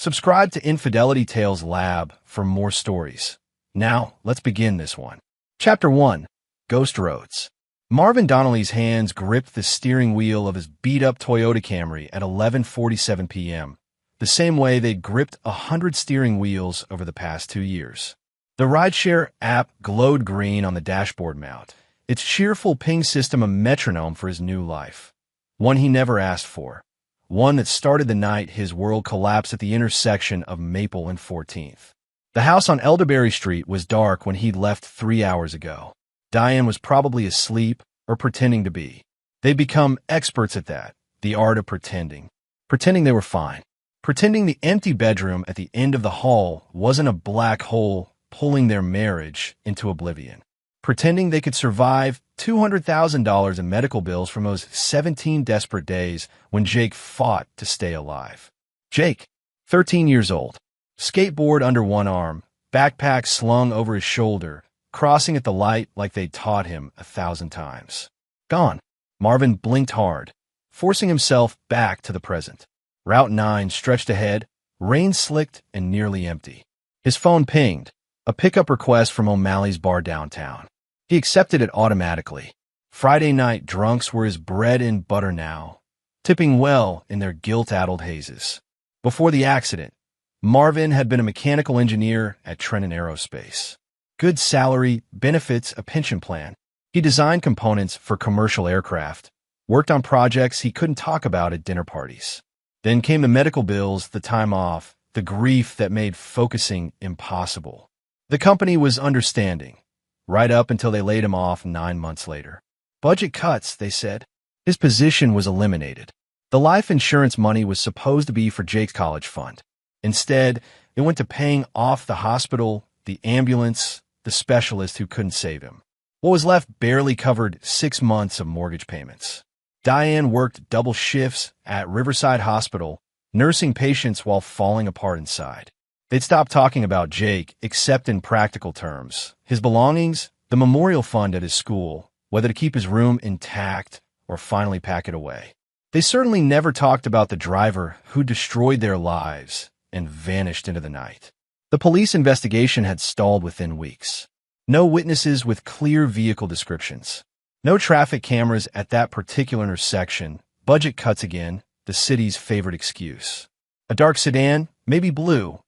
Subscribe to Infidelity Tales Lab for more stories. Now, let's begin this one. Chapter 1. Ghost Roads. Marvin Donnelly's hands gripped the steering wheel of his beat-up Toyota Camry at 11:47 p.m., the same way they'd gripped 100 steering wheels over the past 2 years. The rideshare app glowed green on the dashboard mount, its cheerful ping system a metronome for his new life. One he never asked for. One that started the night his world collapsed at the intersection of Maple and 14th. The house on Elderberry Street was dark when he'd left 3 hours ago. Diane was probably asleep or pretending to be. They'd become experts at that, the art of pretending. Pretending they were fine. Pretending the empty bedroom at the end of the hall wasn't a black hole pulling their marriage into oblivion. Pretending they could survive $200,000 in medical bills from those 17 desperate days when Jake fought to stay alive. Jake, 13 years old, skateboard under one arm, backpack slung over his shoulder, crossing at the light like they'd taught him 1,000 times. Gone. Marvin blinked hard, forcing himself back to the present. Route 9 stretched ahead, rain-slicked and nearly empty. His phone pinged, a pickup request from O'Malley's bar downtown. He accepted it automatically. Friday night drunks were his bread and butter now, tipping well in their guilt-addled hazes. Before the accident, Marvin had been a mechanical engineer at Trenton Aerospace. Good salary, benefits, a pension plan. He designed components for commercial aircraft, worked on projects he couldn't talk about at dinner parties. Then came the medical bills, the time off, the grief that made focusing impossible. The company was understanding, right up until they laid him off 9 months later. Budget cuts, they said. His position was eliminated. The life insurance money was supposed to be for Jake's college fund. Instead, it went to paying off the hospital, the ambulance, the specialist who couldn't save him. What was left barely covered 6 months of mortgage payments. Diane worked double shifts at Riverside Hospital, nursing patients while falling apart inside. They'd stopped talking about Jake, except in practical terms. His belongings, the memorial fund at his school, whether to keep his room intact or finally pack it away. They certainly never talked about the driver who destroyed their lives and vanished into the night. The police investigation had stalled within weeks. No witnesses with clear vehicle descriptions. No traffic cameras at that particular intersection. Budget cuts again, the city's favorite excuse. A dark sedan, maybe blue,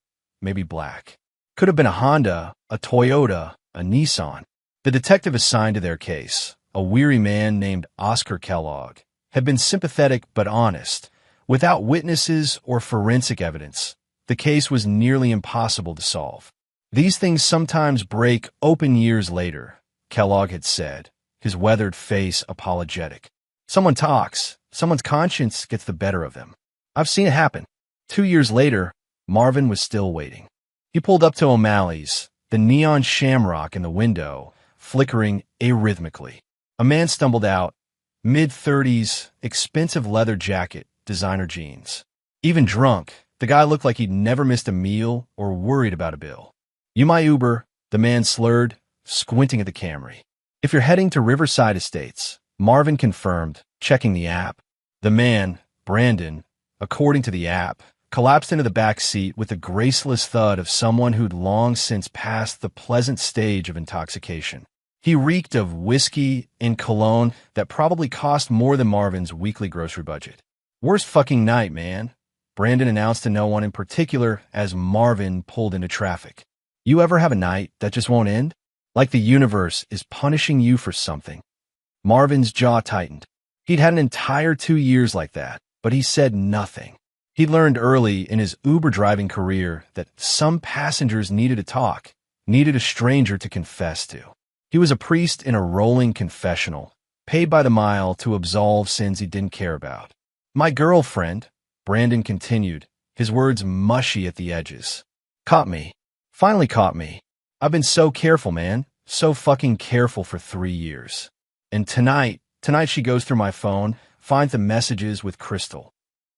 maybe black. Could have been a Honda, a Toyota, a Nissan. The detective assigned to their case, a weary man named Oscar Kellogg, had been sympathetic but honest. Without witnesses or forensic evidence, the case was nearly impossible to solve. These things sometimes break open years later, Kellogg had said, his weathered face apologetic. Someone talks, someone's conscience gets the better of them. I've seen it happen. 2 years later, Marvin was still waiting. He pulled up to O'Malley's, the neon shamrock in the window, flickering arrhythmically. A man stumbled out, mid-30s, expensive leather jacket, designer jeans. Even drunk, the guy looked like he'd never missed a meal or worried about a bill. "You my Uber," the man slurred, squinting at the Camry. "If you're heading to Riverside Estates," Marvin confirmed, checking the app. The man, Brandon, according to the app, collapsed into the back seat with the graceless thud of someone who'd long since passed the pleasant stage of intoxication. He reeked of whiskey and cologne that probably cost more than Marvin's weekly grocery budget. "Worst fucking night, man," Brandon announced to no one in particular as Marvin pulled into traffic. "You ever have a night that just won't end? Like the universe is punishing you for something." Marvin's jaw tightened. He'd had an entire 2 years like that, but he said nothing. He learned early in his Uber driving career that some passengers needed to talk, needed a stranger to confess to. He was a priest in a rolling confessional, paid by the mile to absolve sins he didn't care about. "My girlfriend," Brandon continued, his words mushy at the edges, "caught me. Finally caught me. I've been so careful, man. So fucking careful for 3 years. And tonight she goes through my phone, finds the messages with Crystal."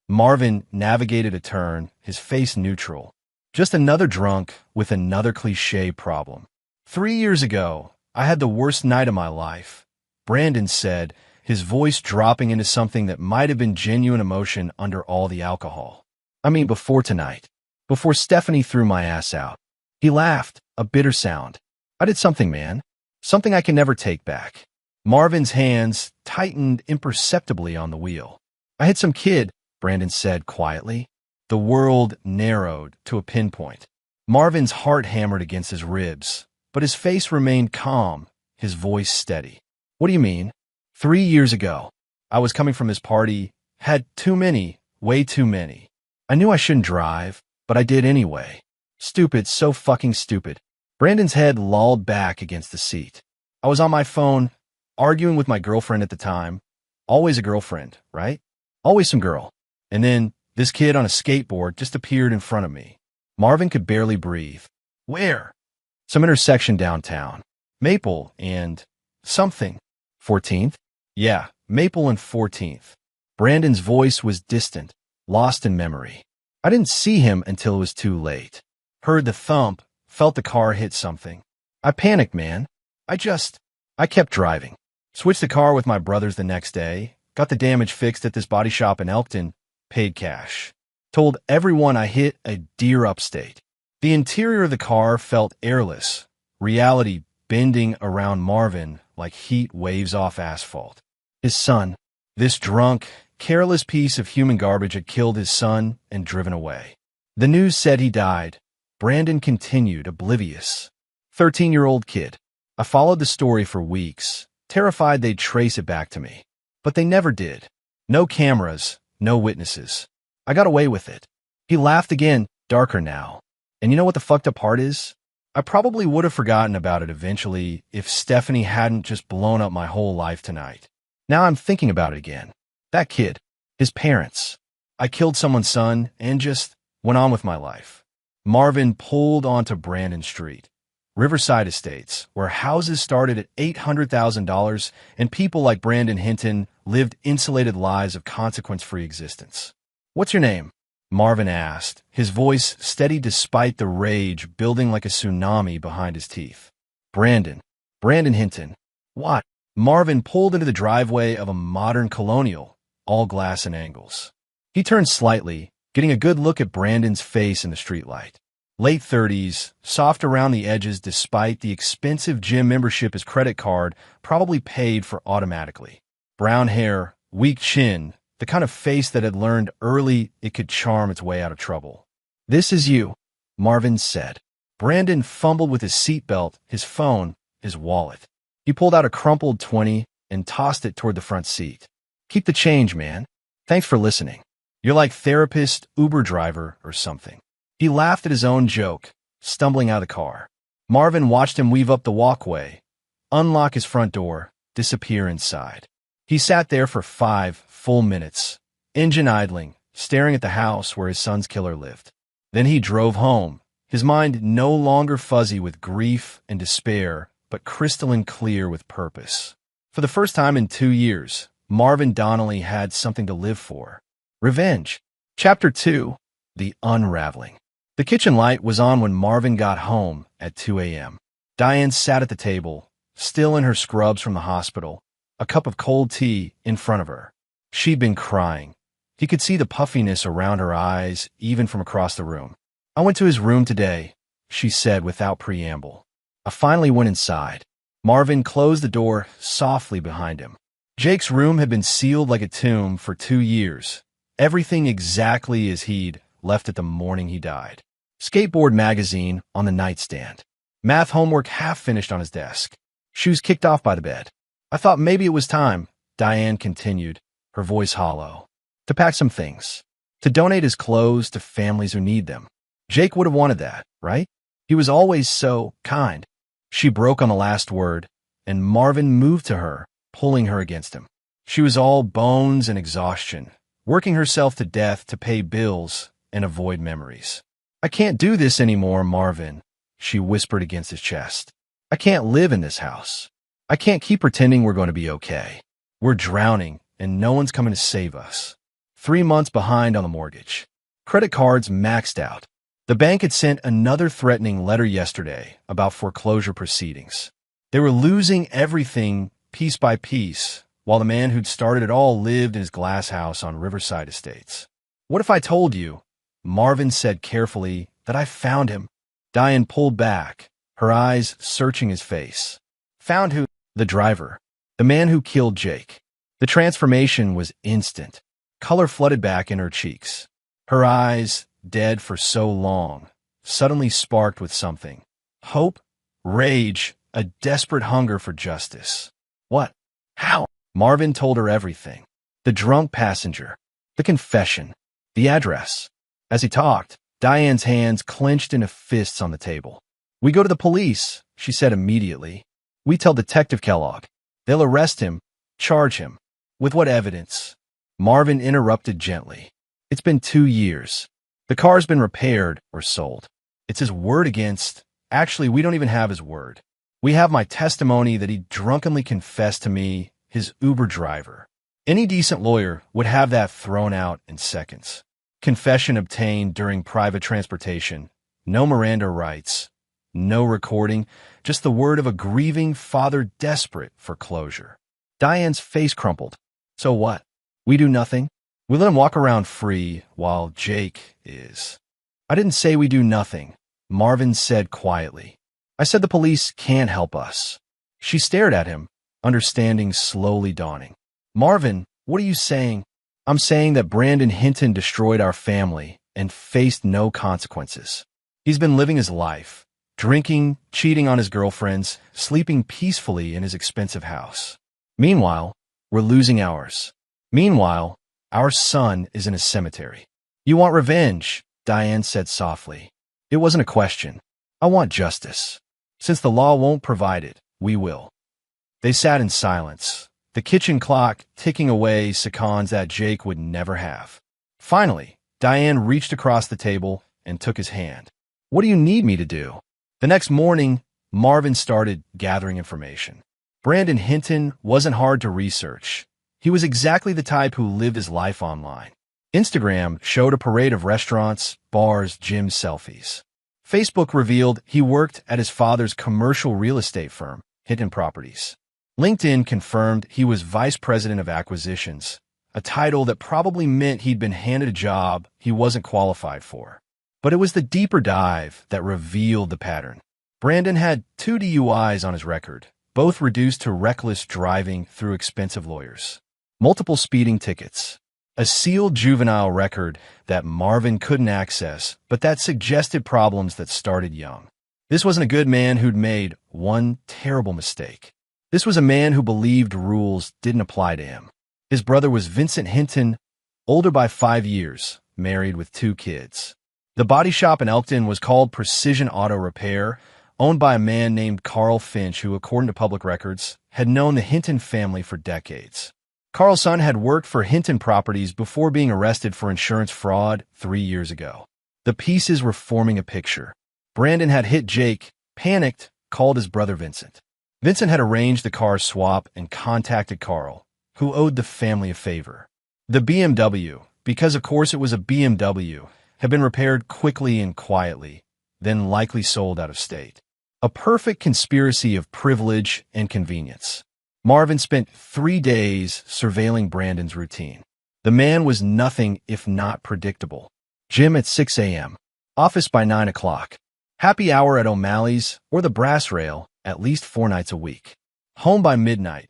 Marvin navigated a turn, his face neutral. Just another drunk with another cliché problem. 3 years ago, I had the worst night of my life, Brandon said, his voice dropping into something that might have been genuine emotion under all the alcohol. "I mean, before tonight. before Stephanie threw my ass out. He laughed, a bitter sound. I did something, man. Something I can never take back. Marvin's hands tightened imperceptibly on the wheel. I hit some kid, Brandon said quietly. The world narrowed to a pinpoint. Marvin's heart hammered against his ribs, but his face remained calm, his voice steady. What do you mean? 3 years ago, I was coming from his party, had too many, way too many. I knew I shouldn't drive, but I did anyway. Stupid, so fucking stupid. Brandon's head lolled back against the seat. I was on my phone, arguing with my girlfriend at the time. Always a girlfriend, right? Always some girl. And then this kid on a skateboard just appeared in front of me. Marvin could barely breathe. Where? Some intersection downtown. Maple and something. 14th? Yeah, Maple and 14th. Brandon's voice was distant, lost in memory. I didn't see him until it was too late. Heard the thump, felt the car hit something. I panicked, man. I kept driving. Switched the car with my brothers the next day, got the damage fixed at this body shop in Elkton, paid cash. Told everyone I hit a deer upstate. The interior of the car felt airless, reality bending around Marvin like heat waves off asphalt. His son, this drunk, careless piece of human garbage, had killed his son and driven away. The news said he died. Brandon continued, oblivious. 13-year-old kid. I followed the story for weeks, terrified they'd trace it back to me. But they never did. No cameras, no witnesses. I got away with it. He laughed again, darker now. And you know what the fucked up part is? I probably would have forgotten about it eventually if Stephanie hadn't just blown up my whole life tonight. Now I'm thinking about it again. That kid, his parents. I killed someone's son and just went on with my life. Marvin pulled onto Brandon Street, Riverside Estates, where houses started at $800,000 and people like Brandon Hinton lived insulated lives of consequence-free existence. What's your name? Marvin asked, his voice steady despite the rage building like a tsunami behind his teeth. Brandon Hinton. What? Marvin pulled into the driveway of a modern colonial, all glass and angles. He turned slightly, getting a good look at Brandon's face in the streetlight. Late 30s, soft around the edges despite the expensive gym membership his credit card probably paid for automatically. Brown hair, weak chin, the kind of face that had learned early it could charm its way out of trouble. This is you, Marvin said. Brandon fumbled with his seatbelt, his phone, his wallet. He pulled out a crumpled 20 and tossed it toward the front seat. Keep the change, man. Thanks for listening. You're like therapist, Uber driver, or something. He laughed at his own joke, stumbling out of the car. Marvin watched him weave up the walkway, unlock his front door, disappear inside. He sat there for 5 full minutes, engine idling, staring at the house where his son's killer lived. Then he drove home, his mind no longer fuzzy with grief and despair, but crystalline clear with purpose. For the first time in 2 years, Marvin Donnelly had something to live for. Revenge. Chapter 2. The Unraveling. The kitchen light was on when Marvin got home at 2 a.m. Diane sat at the table, still in her scrubs from the hospital, a cup of cold tea in front of her. She'd been crying. He could see the puffiness around her eyes, even from across the room. I went to his room today, she said without preamble. I finally went inside. Marvin closed the door softly behind him. Jake's room had been sealed like a tomb for 2 years. Everything exactly as he'd left it the morning he died. Skateboard magazine on the nightstand. Math homework half finished on his desk. Shoes kicked off by the bed. I thought maybe it was time, Diane continued, her voice hollow, to pack some things, to donate his clothes to families who need them. Jake would have wanted that, right? He was always so kind. She broke on the last word, and Marvin moved to her, pulling her against him. She was all bones and exhaustion, working herself to death to pay bills and avoid memories. I can't do this anymore, Marvin, she whispered against his chest. I can't live in this house. I can't keep pretending we're going to be okay. We're drowning, and no one's coming to save us. 3 months behind on the mortgage. Credit cards maxed out. The bank had sent another threatening letter yesterday about foreclosure proceedings. They were losing everything piece by piece, while the man who'd started it all lived in his glass house on Riverside Estates. What if I told you? Marvin said carefully that I found him. Diane pulled back, her eyes searching his face. Found who? The driver. The man who killed Jake. The transformation was instant. Color flooded back in her cheeks. Her eyes, dead for so long, suddenly sparked with something. Hope, rage, a desperate hunger for justice. What? How? Marvin told her everything. The drunk passenger, the confession, the address. As he talked, Diane's hands clenched into fists on the table. We go to the police, she said immediately. We tell Detective Kellogg. They'll arrest him, charge him. With what evidence? Marvin interrupted gently. It's been 2 years. The car's been repaired or sold. It's his word against. Actually, we don't even have his word. We have my testimony that he drunkenly confessed to me, his Uber driver. Any decent lawyer would have that thrown out in seconds. Confession obtained during private transportation. No Miranda rights. No recording. Just the word of a grieving father desperate for closure. Diane's face crumpled. So what? We do nothing? We let him walk around free while Jake is. I didn't say we do nothing, Marvin said quietly. I said the police can't help us. She stared at him, understanding slowly dawning. Marvin, what are you saying? I'm saying that Brandon Hinton destroyed our family and faced no consequences. He's been living his life, drinking, cheating on his girlfriends, sleeping peacefully in his expensive house. Meanwhile, we're losing ours. Meanwhile, our son is in a cemetery. You want revenge, Diane said softly. It wasn't a question. I want justice. Since the law won't provide it, we will. They sat in silence, the kitchen clock ticking away seconds that Jake would never have. Finally, Diane reached across the table and took his hand. What do you need me to do? The next morning, Marvin started gathering information. Brandon Hinton wasn't hard to research. He was exactly the type who lived his life online. Instagram showed a parade of restaurants, bars, gym selfies. Facebook revealed he worked at his father's commercial real estate firm, Hinton Properties. LinkedIn confirmed he was vice president of acquisitions, a title that probably meant he'd been handed a job he wasn't qualified for. But it was the deeper dive that revealed the pattern. Brandon had 2 DUIs on his record, both reduced to reckless driving through expensive lawyers. Multiple speeding tickets. A sealed juvenile record that Marvin couldn't access, but that suggested problems that started young. This wasn't a good man who'd made one terrible mistake. This was a man who believed rules didn't apply to him. His brother was Vincent Hinton, older by 5 years, married with 2 kids. The body shop in Elkton was called Precision Auto Repair, owned by a man named Carl Finch who, according to public records, had known the Hinton family for decades. Carl's son had worked for Hinton Properties before being arrested for insurance fraud 3 years ago. The pieces were forming a picture. Brandon had hit Jake, panicked, called his brother Vincent. Vincent had arranged the car swap and contacted Carl, who owed the family a favor. The BMW, because of course it was a BMW, had been repaired quickly and quietly, then likely sold out of state. A perfect conspiracy of privilege and convenience. Marvin spent 3 days surveilling Brandon's routine. The man was nothing if not predictable. Gym at 6 a.m., office by 9 o'clock, happy hour at O'Malley's or the Brass Rail at least 4 nights a week. Home by midnight,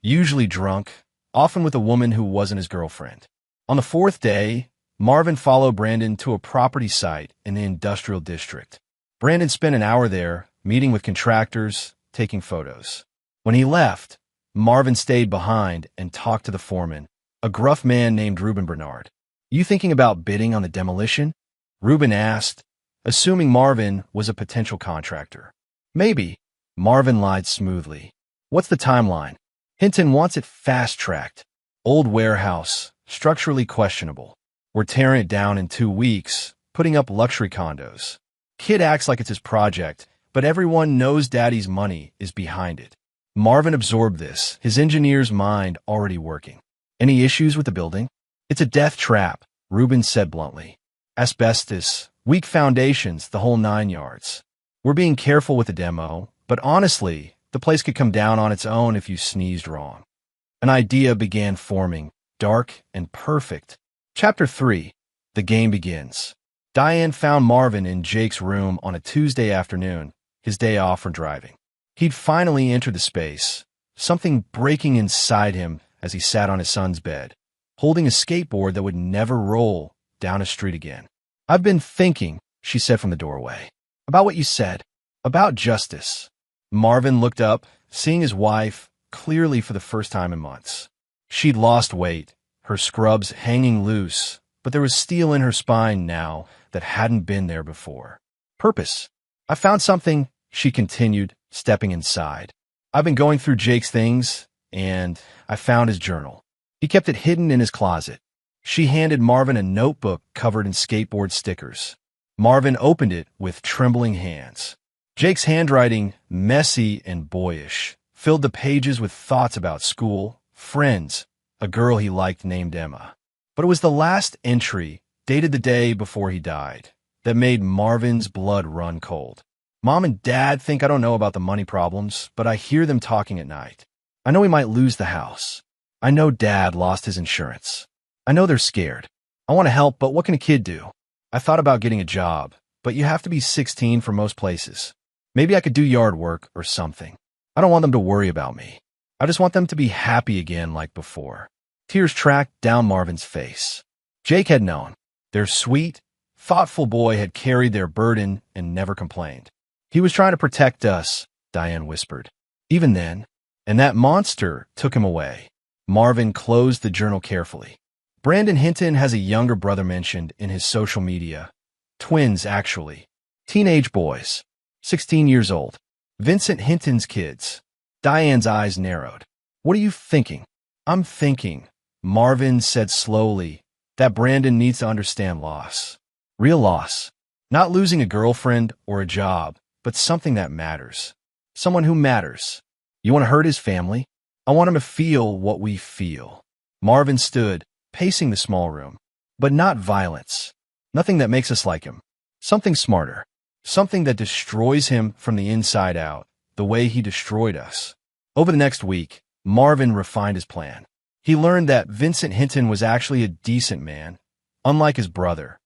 usually drunk, often with a woman who wasn't his girlfriend. On the 4th day, Marvin followed Brandon to a property site in the industrial district. Brandon spent an hour there, meeting with contractors, taking photos. When he left, Marvin stayed behind and talked to the foreman, a gruff man named Reuben Bernard. You thinking about bidding on the demolition? Reuben asked, assuming Marvin was a potential contractor. Maybe, Marvin lied smoothly. What's the timeline? Hinton wants it fast-tracked. Old warehouse, structurally questionable. We're tearing it down in 2 weeks, putting up luxury condos. Kid acts like it's his project, but everyone knows Daddy's money is behind it. Marvin absorbed this, his engineer's mind already working. Any issues with the building? It's a death trap, Reuben said bluntly. Asbestos, weak foundations, the whole 9 yards. We're being careful with the demo, but honestly, the place could come down on its own if you sneezed wrong. An idea began forming, dark and perfect. Chapter 3. The game begins. Diane found Marvin in Jake's room on a Tuesday afternoon, his day off from driving. He'd finally entered the space, something breaking inside him as he sat on his son's bed, holding a skateboard that would never roll down a street again. "I've been thinking," she said from the doorway, "about what you said, about justice." Marvin looked up, seeing his wife clearly for the first time in months. She'd lost weight, her scrubs hanging loose, but there was steel in her spine now that hadn't been there before. "Purpose. I found something," she continued, stepping inside. "I've been going through Jake's things, and I found his journal. He kept it hidden in his closet." She handed Marvin a notebook covered in skateboard stickers. Marvin opened it with trembling hands. Jake's handwriting, messy and boyish, filled the pages with thoughts about school, friends, a girl he liked named Emma. But it was the last entry, dated the day before he died, that made Marvin's blood run cold. "Mom and Dad think I don't know about the money problems, but I hear them talking at night. I know we might lose the house. I know Dad lost his insurance. I know they're scared. I want to help, but what can a kid do? I thought about getting a job, but you have to be 16 for most places. Maybe I could do yard work or something. I don't want them to worry about me. I just want them to be happy again like before." Tears tracked down Marvin's face. Jake had known. Their sweet, thoughtful boy had carried their burden and never complained. "He was trying to protect us," Diane whispered. "Even then, and that monster took him away." Marvin closed the journal carefully. Brandon Hinton has a younger brother mentioned in his social media. Twins, actually. Teenage boys. 16 years old. Vincent Hinton's kids. Diane's eyes narrowed. "What are you thinking?" "I'm thinking," Marvin said slowly, "that Brandon needs to understand loss. Real loss. Not losing a girlfriend or a job, but something that matters. Someone who matters. You want to hurt his family? I want him to feel what we feel." Marvin stood, pacing the small room. "But not violence. Nothing that makes us like him. Something smarter. Something that destroys him from the inside out, the way he destroyed us." Over the next week, Marvin refined his plan. He learned that Vincent Hinton was actually a decent man, unlike his brother.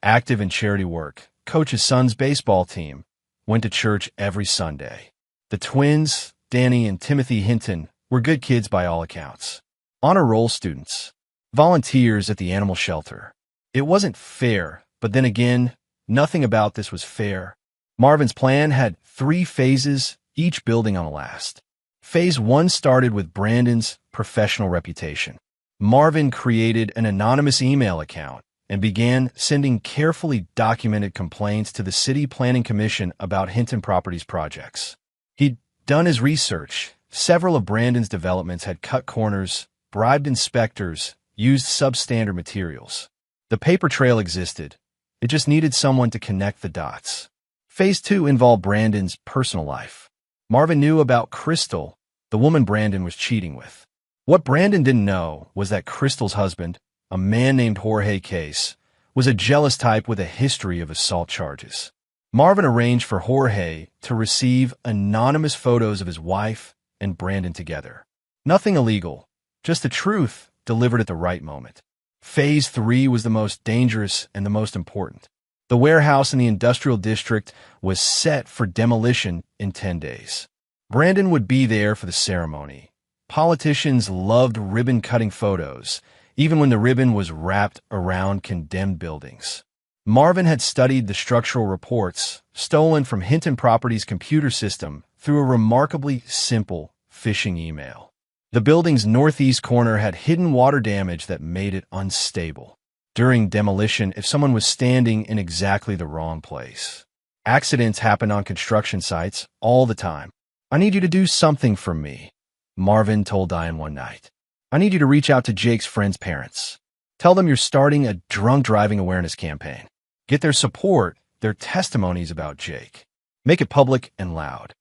Active in charity work, coached his son's baseball team, went to church every Sunday. The twins, Danny and Timothy Hinton, were good kids by all accounts. Honor roll students. Volunteers at the animal shelter. It wasn't fair, but then again, nothing about this was fair. Marvin's plan had 3 phases, each building on the last. Phase 1 started with Brandon's professional reputation. Marvin created an anonymous email account and began sending carefully documented complaints to the City Planning Commission about Hinton Properties projects. He'd done his research. Several of Brandon's developments had cut corners, bribed inspectors, used substandard materials. The paper trail existed. It just needed someone to connect the dots. Phase 2 involved Brandon's personal life. Marvin knew about Crystal, the woman Brandon was cheating with. What Brandon didn't know was that Crystal's husband, a man named Jorge Case, was a jealous type with a history of assault charges. Marvin arranged for Jorge to receive anonymous photos of his wife and Brandon together. Nothing illegal, just the truth delivered at the right moment. Phase 3 was the most dangerous and the most important. The warehouse in the industrial district was set for demolition in 10 days. Brandon would be there for the ceremony. Politicians loved ribbon-cutting photos, even when the ribbon was wrapped around condemned buildings. Marvin had studied the structural reports stolen from Hinton Properties' computer system through a remarkably simple phishing email. The building's northeast corner had hidden water damage that made it unstable. During demolition, if someone was standing in exactly the wrong place. Accidents happen on construction sites all the time. "I need you to do something for me," Marvin told Diane one night. "I need you to reach out to Jake's friends' parents. Tell them you're starting a drunk driving awareness campaign. Get their support, their testimonies about Jake. Make it public and loud."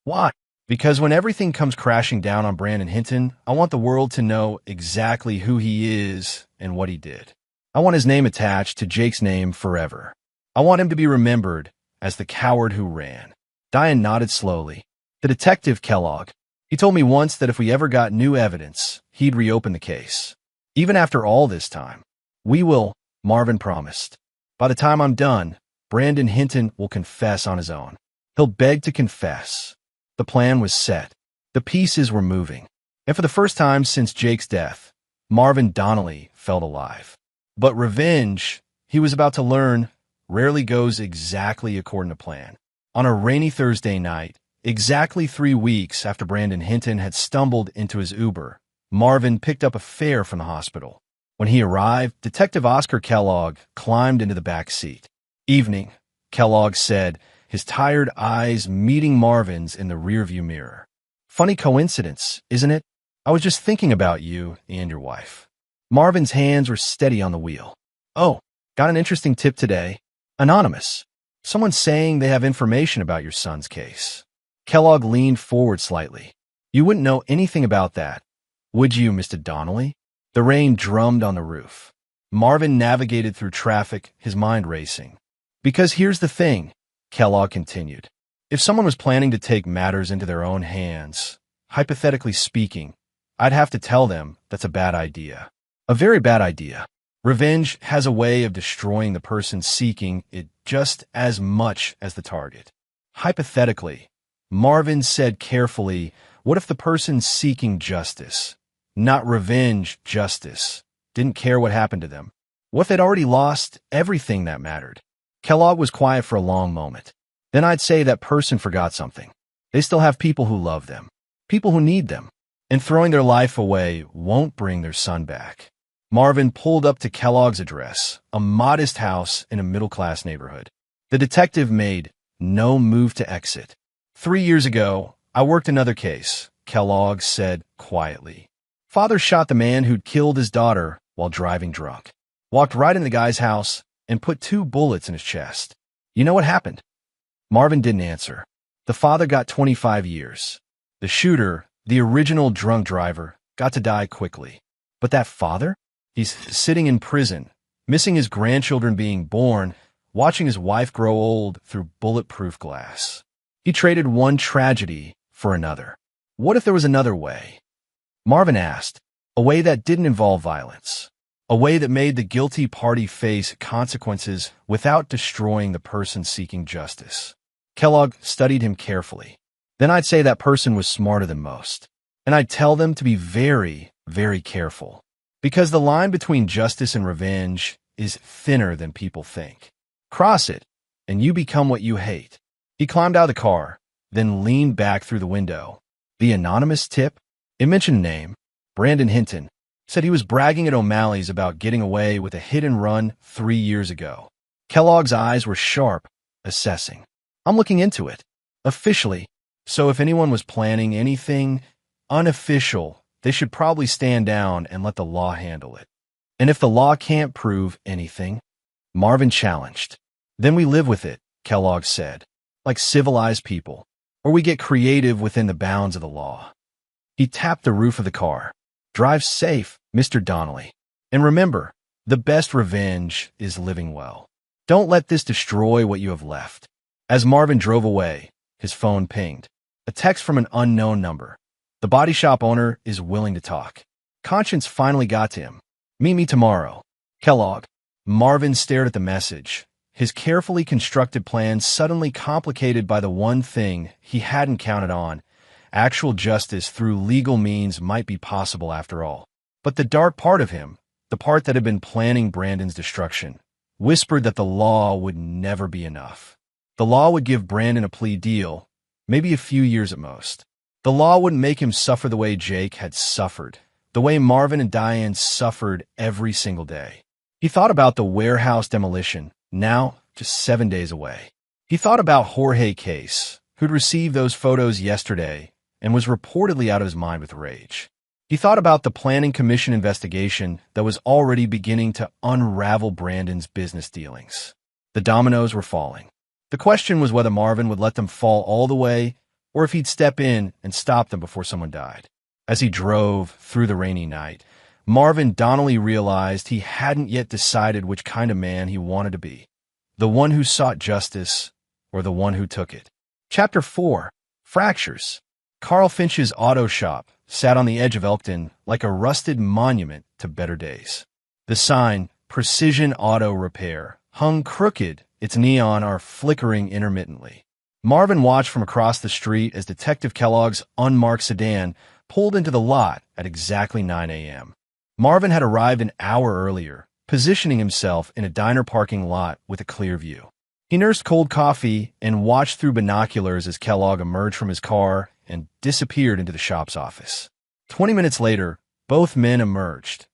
"Why?" "Because when everything comes crashing down on Brandon Hinton, I want the world to know exactly who he is and what he did. I want his name attached to Jake's name forever. I want him to be remembered as the coward who ran." Diane nodded slowly. "The detective Kellogg. He told me once that if we ever got new evidence, he'd reopen the case. Even after all this time. We will," Marvin promised. By the time I'm done, Brandon Hinton will confess on his own. He'll beg to confess. The plan was set. The pieces were moving. And for the first time since Jake's death, Marvin Donnelly felt alive. But revenge, he was about to learn, rarely goes exactly according to plan. On a rainy Thursday night, exactly 3 weeks after Brandon Hinton had stumbled into his Uber, Marvin picked up a fare from the hospital. When he arrived, Detective Oscar Kellogg climbed into the back seat. "Evening," Kellogg said, his tired eyes meeting Marvin's in the rearview mirror. "Funny coincidence, isn't it? I was just thinking about you and your wife." Marvin's hands were steady on the wheel. "Oh, got an interesting tip today. Anonymous. Someone saying they have information about your son's case." Kellogg leaned forward slightly. "You wouldn't know anything about that, would you, Mr. Donnelly?" The rain drummed on the roof. Marvin navigated through traffic, his mind racing. "Because here's the thing," Kellogg continued. "If someone was planning to take matters into their own hands, hypothetically speaking, I'd have to tell them that's a bad idea. A very bad idea. Revenge has a way of destroying the person seeking it just as much as the target. Hypothetically," Marvin said carefully, "what if the person seeking justice, not revenge, justice, didn't care what happened to them? What if they'd already lost everything that mattered?" Kellogg was quiet for a long moment. "Then I'd say that person forgot something. They still have people who love them, people who need them, and throwing their life away won't bring their son back." Marvin pulled up to Kellogg's address, a modest house in a middle-class neighborhood. The detective made no move to exit. "3 years ago, I worked another case," Kellogg said quietly. "Father shot the man who'd killed his daughter while driving drunk. Walked right into the guy's house and put 2 bullets in his chest. You know what happened?" Marvin didn't answer. The father got 25 years. The shooter, the original drunk driver, got to die quickly. But that father? He's sitting in prison, missing his grandchildren being born, watching his wife grow old through bulletproof glass. He traded one tragedy for another. What if there was another way? Marvin asked, a way that didn't involve violence, a way that made the guilty party face consequences without destroying the person seeking justice. Kellogg studied him carefully. "Then I'd say that person was smarter than most, and I'd tell them to be very, very careful. Because the line between justice and revenge is thinner than people think. Cross it, and you become what you hate." He climbed out of the car, then leaned back through the window. The anonymous tip? It mentioned a name, Brandon Hinton. Said he was bragging at O'Malley's about getting away with a hit-and-run 3 years ago. Kellogg's eyes were sharp, assessing. "I'm looking into it. Officially. So if anyone was planning anything unofficial, they should probably stand down and let the law handle it. And if the law can't prove anything," Marvin challenged, "then we live with it," Kellogg said, "like civilized people, or we get creative within the bounds of the law." He tapped the roof of the car. "Drive safe, Mr. Donnelly. And remember, the best revenge is living well. Don't let this destroy what you have left." As Marvin drove away, his phone pinged. A text from an unknown number. "The body shop owner is willing to talk." Conscience finally got to him. "Meet me tomorrow." Kellogg. Marvin stared at the message, his carefully constructed plan suddenly complicated by the one thing he hadn't counted on. Actual justice through legal means might be possible after all. But the dark part of him, the part that had been planning Brandon's destruction, whispered that the law would never be enough. The law would give Brandon a plea deal, maybe a few years at most. The law wouldn't make him suffer the way Jake had suffered, the way Marvin and Diane suffered every single day. He thought about the warehouse demolition, now just 7 days away. He thought about Jorge Case, who'd received those photos yesterday and was reportedly out of his mind with rage. He thought about the Planning Commission investigation that was already beginning to unravel Brandon's business dealings. The dominoes were falling. The question was whether Marvin would let them fall all the way, or if he'd step in and stop them before someone died. As he drove through the rainy night, Marvin Donnelly realized he hadn't yet decided which kind of man he wanted to be, the one who sought justice or the one who took it. Chapter 4. Fractures. Carl Finch's auto shop sat on the edge of Elkton like a rusted monument to better days. The sign, Precision Auto Repair, hung crooked, its neon are flickering intermittently. Marvin watched from across the street as Detective Kellogg's unmarked sedan pulled into the lot at exactly 9 a.m. Marvin had arrived an hour earlier, positioning himself in a diner parking lot with a clear view. He nursed cold coffee and watched through binoculars as Kellogg emerged from his car and disappeared into the shop's office. 20 minutes later, both men emerged,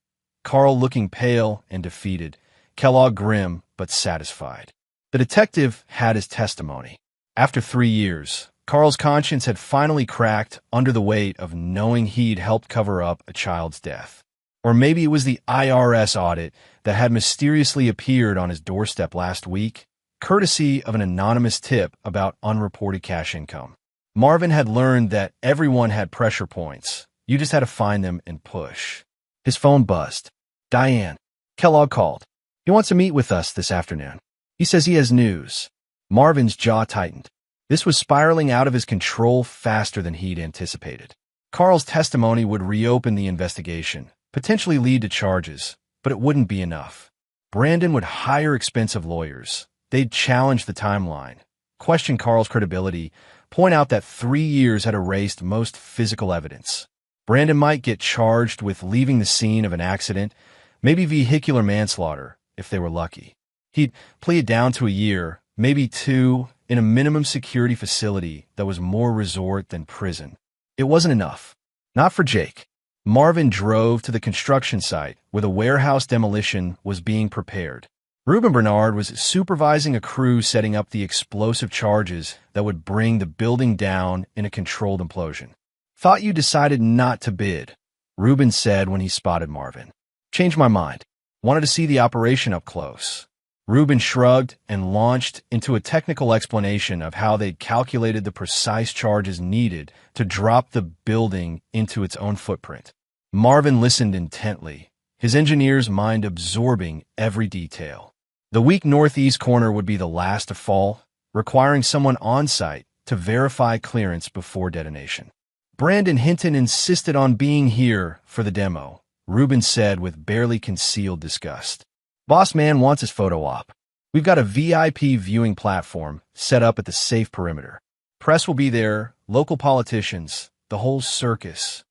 Carl looking pale and defeated, Kellogg grim but satisfied. The detective had his testimony. After 3 years, Carl's conscience had finally cracked under the weight of knowing he'd helped cover up a child's death. Or maybe it was the IRS audit that had mysteriously appeared on his doorstep last week, courtesy of an anonymous tip about unreported cash income. Marvin had learned that everyone had pressure points. You just had to find them and push. His phone buzzed. Diane. Kellogg called. He wants to meet with us this afternoon. He says he has news. Marvin's jaw tightened. This was spiraling out of his control faster than he'd anticipated. Carl's testimony would reopen the investigation, potentially lead to charges, but it wouldn't be enough. Brandon would hire expensive lawyers. They'd challenge the timeline, question Carl's credibility, point out that 3 years had erased most physical evidence. Brandon might get charged with leaving the scene of an accident, maybe vehicular manslaughter, if they were lucky. He'd plead down to a year, maybe 2, in a minimum security facility that was more resort than prison. It wasn't enough. Not for Jake. Marvin drove to the construction site where the warehouse demolition was being prepared. Reuben Bernard was supervising a crew setting up the explosive charges that would bring the building down in a controlled implosion. Thought you decided not to bid, Reuben said when he spotted Marvin. Changed my mind. Wanted to see the operation up close. Reuben shrugged and launched into a technical explanation of how they'd calculated the precise charges needed to drop the building into its own footprint. Marvin listened intently, his engineer's mind absorbing every detail. The weak northeast corner would be the last to fall, requiring someone on-site to verify clearance before detonation. Brandon Hinton insisted on being here for the demo, Reuben said with barely concealed disgust. Boss man wants his photo op. We've got a VIP viewing platform set up at the safe perimeter. Press will be there, local politicians, the whole circus.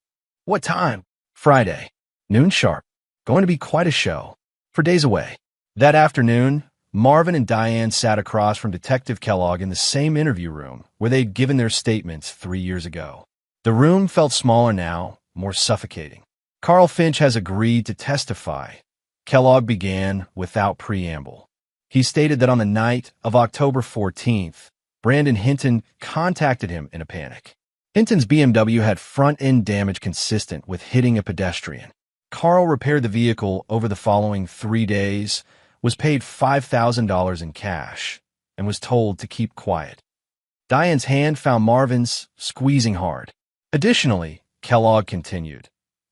What time? Friday. Noon sharp. Going to be quite a show. For days away. That afternoon, Marvin and Diane sat across from Detective Kellogg in the same interview room where they'd given their statements 3 years ago. The room felt smaller now, more suffocating. Carl Finch has agreed to testify. Kellogg began without preamble. He stated that on the night of October 14th, Brandon Hinton contacted him in a panic. Hinton's BMW had front-end damage consistent with hitting a pedestrian. Carl repaired the vehicle over the following 3 days, was paid $5,000 in cash, and was told to keep quiet. Diane's hand found Marvin's, squeezing hard. Additionally, Kellogg continued,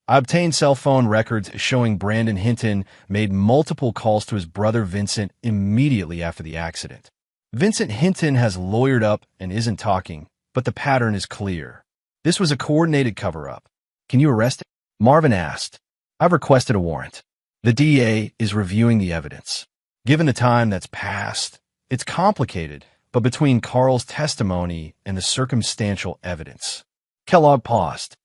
I obtained cell phone records showing Brandon Hinton made multiple calls to his brother Vincent immediately after the accident. Vincent Hinton has lawyered up and isn't talking, but the pattern is clear. This was a coordinated cover-up. Can you arrest him? Marvin asked. I've requested a warrant. The DA is reviewing the evidence. Given the time that's passed, it's complicated, but between Carl's testimony and the circumstantial evidence. Kellogg paused.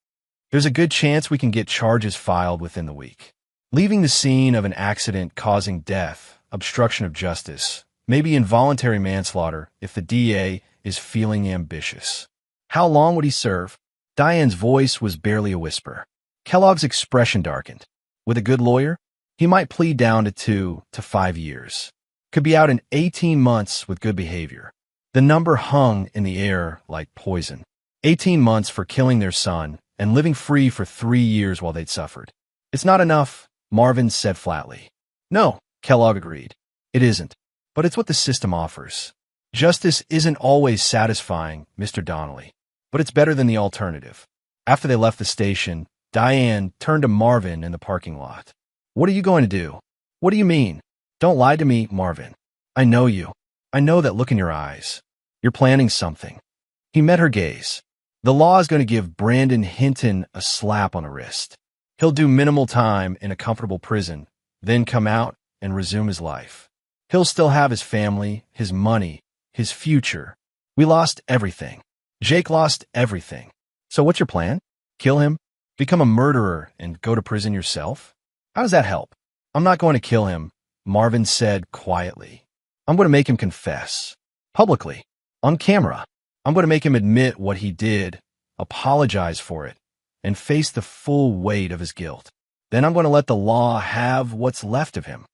There's a good chance we can get charges filed within the week. Leaving the scene of an accident causing death, obstruction of justice, maybe involuntary manslaughter if the DA is feeling ambitious. How long would he serve? Diane's voice was barely a whisper. Kellogg's expression darkened. With a good lawyer, he might plead down to 2 to 5 years. Could be out in 18 months with good behavior. The number hung in the air like poison. 18 months for killing their son and living free for 3 years while they'd suffered. It's not enough, Marvin said flatly. No, Kellogg agreed. It isn't, but it's what the system offers. Justice isn't always satisfying, Mr. Donnelly, but it's better than the alternative. After they left the station, Diane turned to Marvin in the parking lot. What are you going to do? What do you mean? Don't lie to me, Marvin. I know you. I know that look in your eyes. You're planning something. He met her gaze. The law is going to give Brandon Hinton a slap on the wrist. He'll do minimal time in a comfortable prison, then come out and resume his life. He'll still have his family, his money, his future. We lost everything. Jake lost everything. So what's your plan? Kill him? Become a murderer and go to prison yourself? How does that help? I'm not going to kill him, Marvin said quietly. I'm going to make him confess. Publicly. On camera. I'm going to make him admit what he did, apologize for it, and face the full weight of his guilt. Then I'm going to let the law have what's left of him.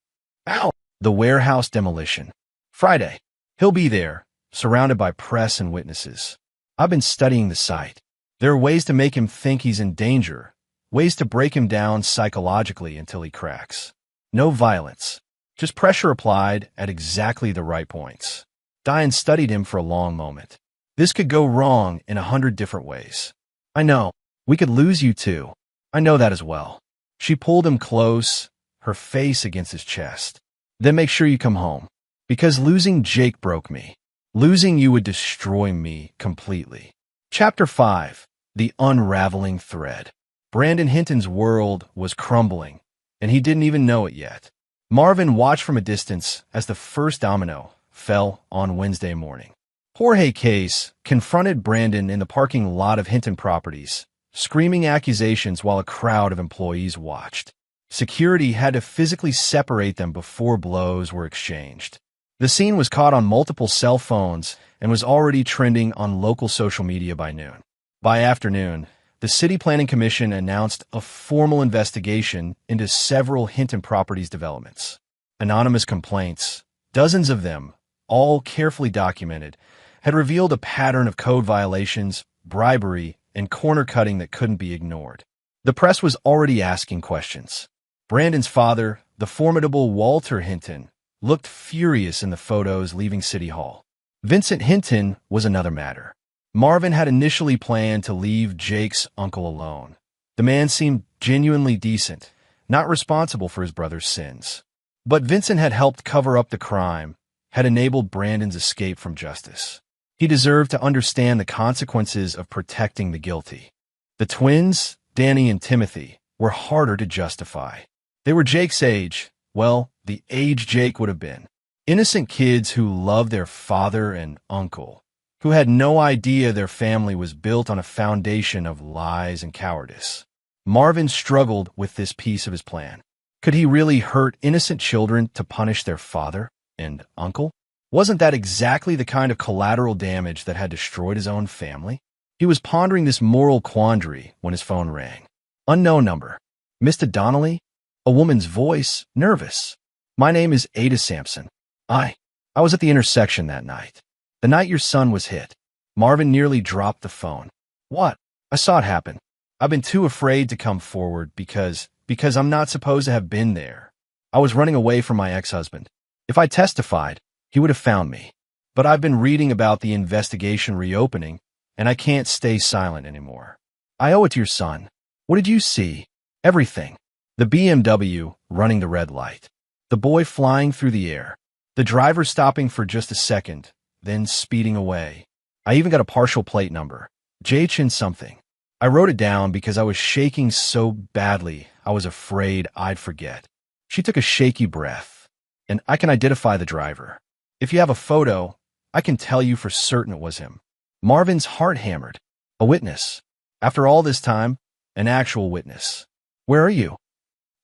Ow! The warehouse demolition. Friday. He'll be there, surrounded by press and witnesses. I've been studying the site. There are ways to make him think he's in danger, ways to break him down psychologically until he cracks. No violence, just pressure applied at exactly the right points. Diane studied him for a long moment. This could go wrong in 100 different ways. I know. We could lose you too. I know that as well. She pulled him close, her face against his chest. Then make sure you come home. Because losing Jake broke me. Losing you would destroy me completely. Chapter 5. The Unraveling Thread. Brandon Hinton's world was crumbling, and he didn't even know it yet. Marvin watched from a distance as the first domino fell on Wednesday morning. Jorge Case confronted Brandon in the parking lot of Hinton Properties, screaming accusations while a crowd of employees watched. Security had to physically separate them before blows were exchanged. The scene was caught on multiple cell phones and was already trending on local social media by noon. By afternoon, the City Planning Commission announced a formal investigation into several Hinton Properties developments. Anonymous complaints, dozens of them, all carefully documented, had revealed a pattern of code violations, bribery, and corner-cutting that couldn't be ignored. The press was already asking questions. Brandon's father, the formidable Walter Hinton, looked furious in the photos leaving City Hall. Vincent Hinton was another matter. Marvin had initially planned to leave Jake's uncle alone. The man seemed genuinely decent, not responsible for his brother's sins. But Vincent had helped cover up the crime, had enabled Brandon's escape from justice. He deserved to understand the consequences of protecting the guilty. The twins, Danny and Timothy, were harder to justify. They were Jake's age, well, the age Jake would have been. Innocent kids who loved their father and uncle, who had no idea their family was built on a foundation of lies and cowardice. Marvin struggled with this piece of his plan. Could he really hurt innocent children to punish their father and uncle? Wasn't that exactly the kind of collateral damage that had destroyed his own family? He was pondering this moral quandary when his phone rang. Unknown number. Mr. Donnelly? A woman's voice, nervous. My name is Ada Sampson. I was at the intersection that night. The night your son was hit. Marvin nearly dropped the phone. What? I saw it happen. I've been too afraid to come forward because I'm not supposed to have been there. I was running away from my ex-husband. If I testified, he would have found me. But I've been reading about the investigation reopening, and I can't stay silent anymore. I owe it to your son. What did you see? Everything. The BMW running the red light. The boy flying through the air. The driver stopping for just a second, then speeding away. I even got a partial plate number. JHN something. I wrote it down because I was shaking so badly I was afraid I'd forget. She took a shaky breath. And I can identify the driver. If you have a photo, I can tell you for certain it was him. Marvin's heart hammered. A witness. After all this time, an actual witness. Where are you?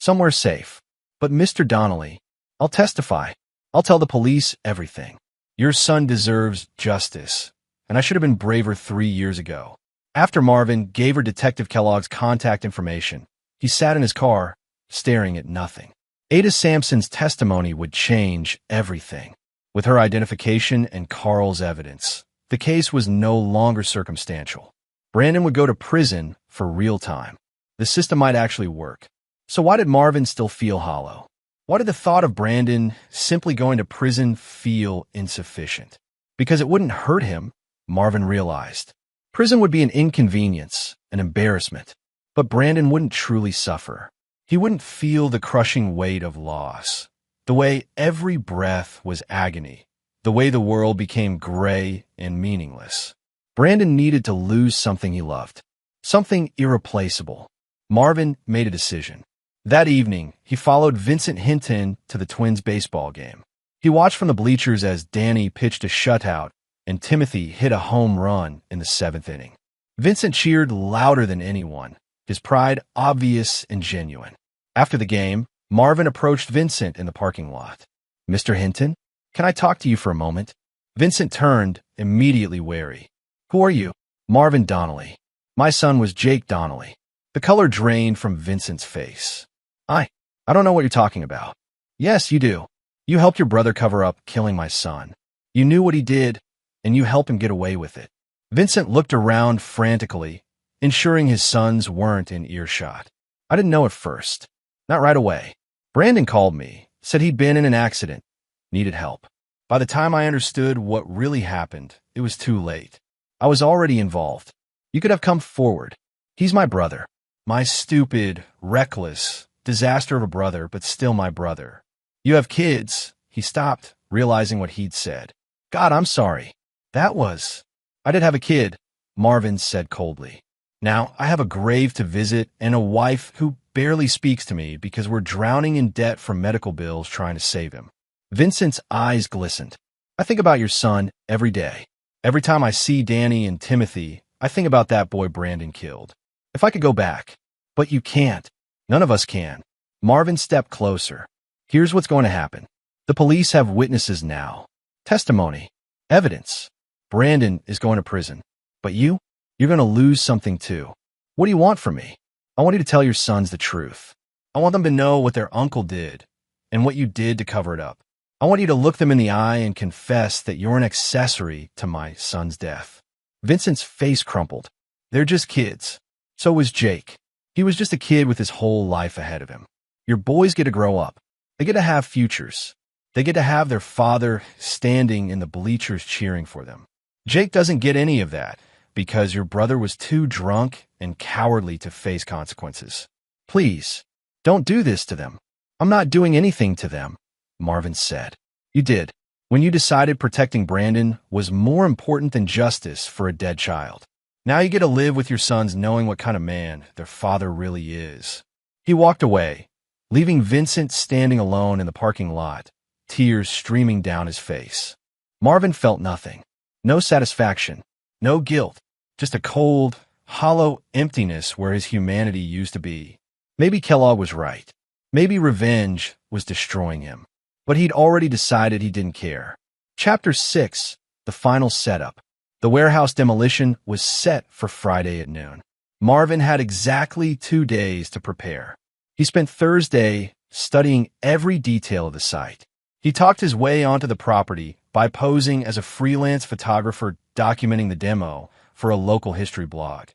Somewhere safe. But Mr. Donnelly, I'll testify. I'll tell the police everything. Your son deserves justice, and I should have been braver 3 years ago. After Marvin gave her Detective Kellogg's contact information, he sat in his car, staring at nothing. Ada Sampson's testimony would change everything. With her identification and Carl's evidence, the case was no longer circumstantial. Brandon would go to prison for real time. The system might actually work. So why did Marvin still feel hollow? Why did the thought of Brandon simply going to prison feel insufficient? Because it wouldn't hurt him, Marvin realized. Prison would be an inconvenience, an embarrassment. But Brandon wouldn't truly suffer. He wouldn't feel the crushing weight of loss. The way every breath was agony. The way the world became gray and meaningless. Brandon needed to lose something he loved. Something irreplaceable. Marvin made a decision. That evening, he followed Vincent Hinton to the Twins baseball game. He watched from the bleachers as Danny pitched a shutout and Timothy hit a home run in the 7th inning. Vincent cheered louder than anyone, his pride obvious and genuine. After the game, Marvin approached Vincent in the parking lot. "Mr. Hinton, can I talk to you for a moment?" Vincent turned, immediately wary. "Who are you?" "Marvin Donnelly. My son was Jake Donnelly." The color drained from Vincent's face. I don't know what you're talking about." "Yes, you do. You helped your brother cover up killing my son. You knew what he did, and you helped him get away with it." Vincent looked around frantically, ensuring his sons weren't in earshot. "I didn't know at first. Not right away. Brandon called me, said he'd been in an accident, needed help. By the time I understood what really happened, it was too late. I was already involved. You could have come forward. He's my brother. My stupid, reckless, disaster of a brother, but still my brother. You have kids." He stopped, realizing what he'd said. "God, I'm sorry. I did have a kid," Marvin said coldly. "Now, I have a grave to visit and a wife who barely speaks to me because we're drowning in debt from medical bills trying to save him." Vincent's eyes glistened. "I think about your son every day. Every time I see Danny and Timothy, I think about that boy Brandon killed. If I could go back. But you can't. None of us can." Marvin stepped closer. "Here's what's going to happen. The police have witnesses now. Testimony. Evidence. Brandon is going to prison. But you're going to lose something too. What do you want from me? I want you to tell your sons the truth. I want them to know what their uncle did and what you did to cover it up. I want you to look them in the eye and confess that you're an accessory to my son's death." Vincent's face crumpled. "They're just kids. So was Jake. He was just a kid with his whole life ahead of him. Your boys get to grow up. They get to have futures. They get to have their father standing in the bleachers cheering for them. Jake doesn't get any of that because your brother was too drunk and cowardly to face consequences. Please, don't do this to them." "I'm not doing anything to them," Marvin said. "You did, when you decided protecting Brandon was more important than justice for a dead child. Now you get to live with your sons knowing what kind of man their father really is." He walked away, leaving Vincent standing alone in the parking lot, tears streaming down his face. Marvin felt nothing. No satisfaction, no guilt, just a cold, hollow emptiness where his humanity used to be. Maybe Kellogg was right. Maybe revenge was destroying him. But he'd already decided he didn't care. Chapter 6, the final setup. The warehouse demolition was set for Friday at noon. Marvin had exactly 2 days to prepare. He spent Thursday studying every detail of the site. He talked his way onto the property by posing as a freelance photographer documenting the demo for a local history blog.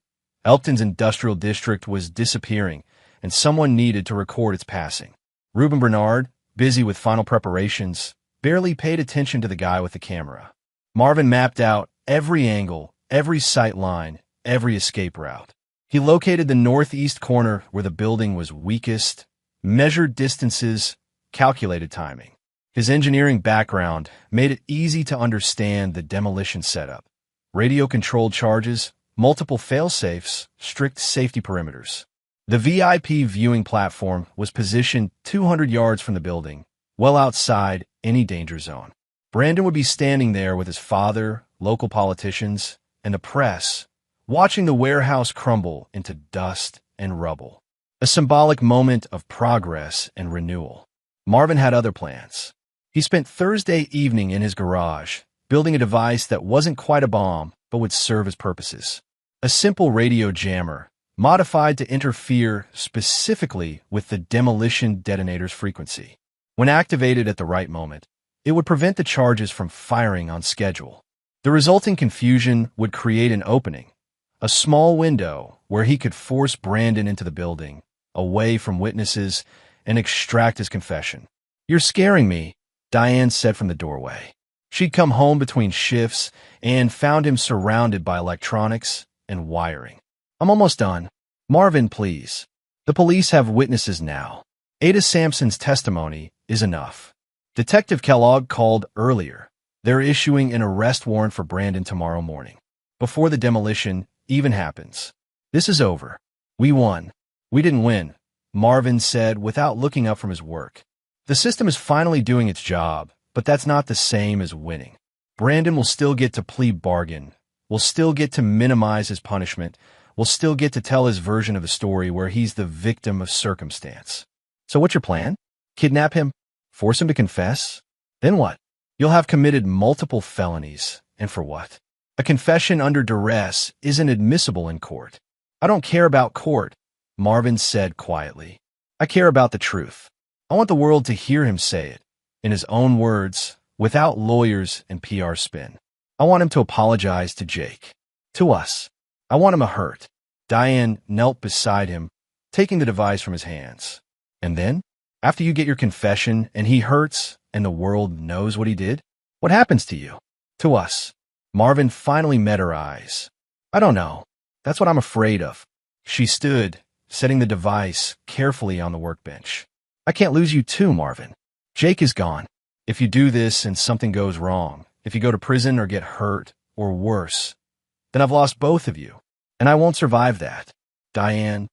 Elkton's industrial district was disappearing, and someone needed to record its passing. Reuben Bernard, busy with final preparations, barely paid attention to the guy with the camera. Marvin mapped out every angle, every sight line, every escape route. He located the northeast corner where the building was weakest, measured distances, calculated timing. His engineering background made it easy to understand the demolition setup. Radio-controlled charges, multiple fail-safes, strict safety perimeters. The VIP viewing platform was positioned 200 yards from the building, well outside any danger zone. Brandon would be standing there with his father, local politicians, and the press, watching the warehouse crumble into dust and rubble. A symbolic moment of progress and renewal. Marvin had other plans. He spent Thursday evening in his garage, building a device that wasn't quite a bomb, but would serve his purposes. A simple radio jammer, modified to interfere specifically with the demolition detonator's frequency. When activated at the right moment, it would prevent the charges from firing on schedule. The resulting confusion would create an opening, a small window where he could force Brandon into the building, away from witnesses, and extract his confession. "You're scaring me," Diane said from the doorway. She'd come home between shifts and found him surrounded by electronics and wiring. "I'm almost done. Marvin, please. The police have witnesses now. Ada Sampson's testimony is enough. Detective Kellogg called earlier. They're issuing an arrest warrant for Brandon tomorrow morning, before the demolition even happens. This is over. We won. We didn't win," Marvin said without looking up from his work. "The system is finally doing its job, but that's not the same as winning. Brandon will still get to plea bargain, will still get to minimize his punishment, will still get to tell his version of the story where he's the victim of circumstance. So what's your plan? Kidnap him? Force him to confess? Then what? You'll have committed multiple felonies. And for what? A confession under duress isn't admissible in court. I don't care about court, Marvin said quietly. I care about the truth. I want the world to hear him say it, in his own words, without lawyers and PR spin. I want him to apologize to Jake. To us. I want him to hurt. Diane knelt beside him, taking the device from his hands. And then, after you get your confession and he hurts and the world knows what he did, what happens to you? To us. Marvin finally met her eyes. I don't know. That's what I'm afraid of. She stood, setting the device carefully on the workbench. I can't lose you too, Marvin. Jake is gone. If you do this and something goes wrong, if you go to prison or get hurt, or worse, then I've lost both of you, and I won't survive that. Diane,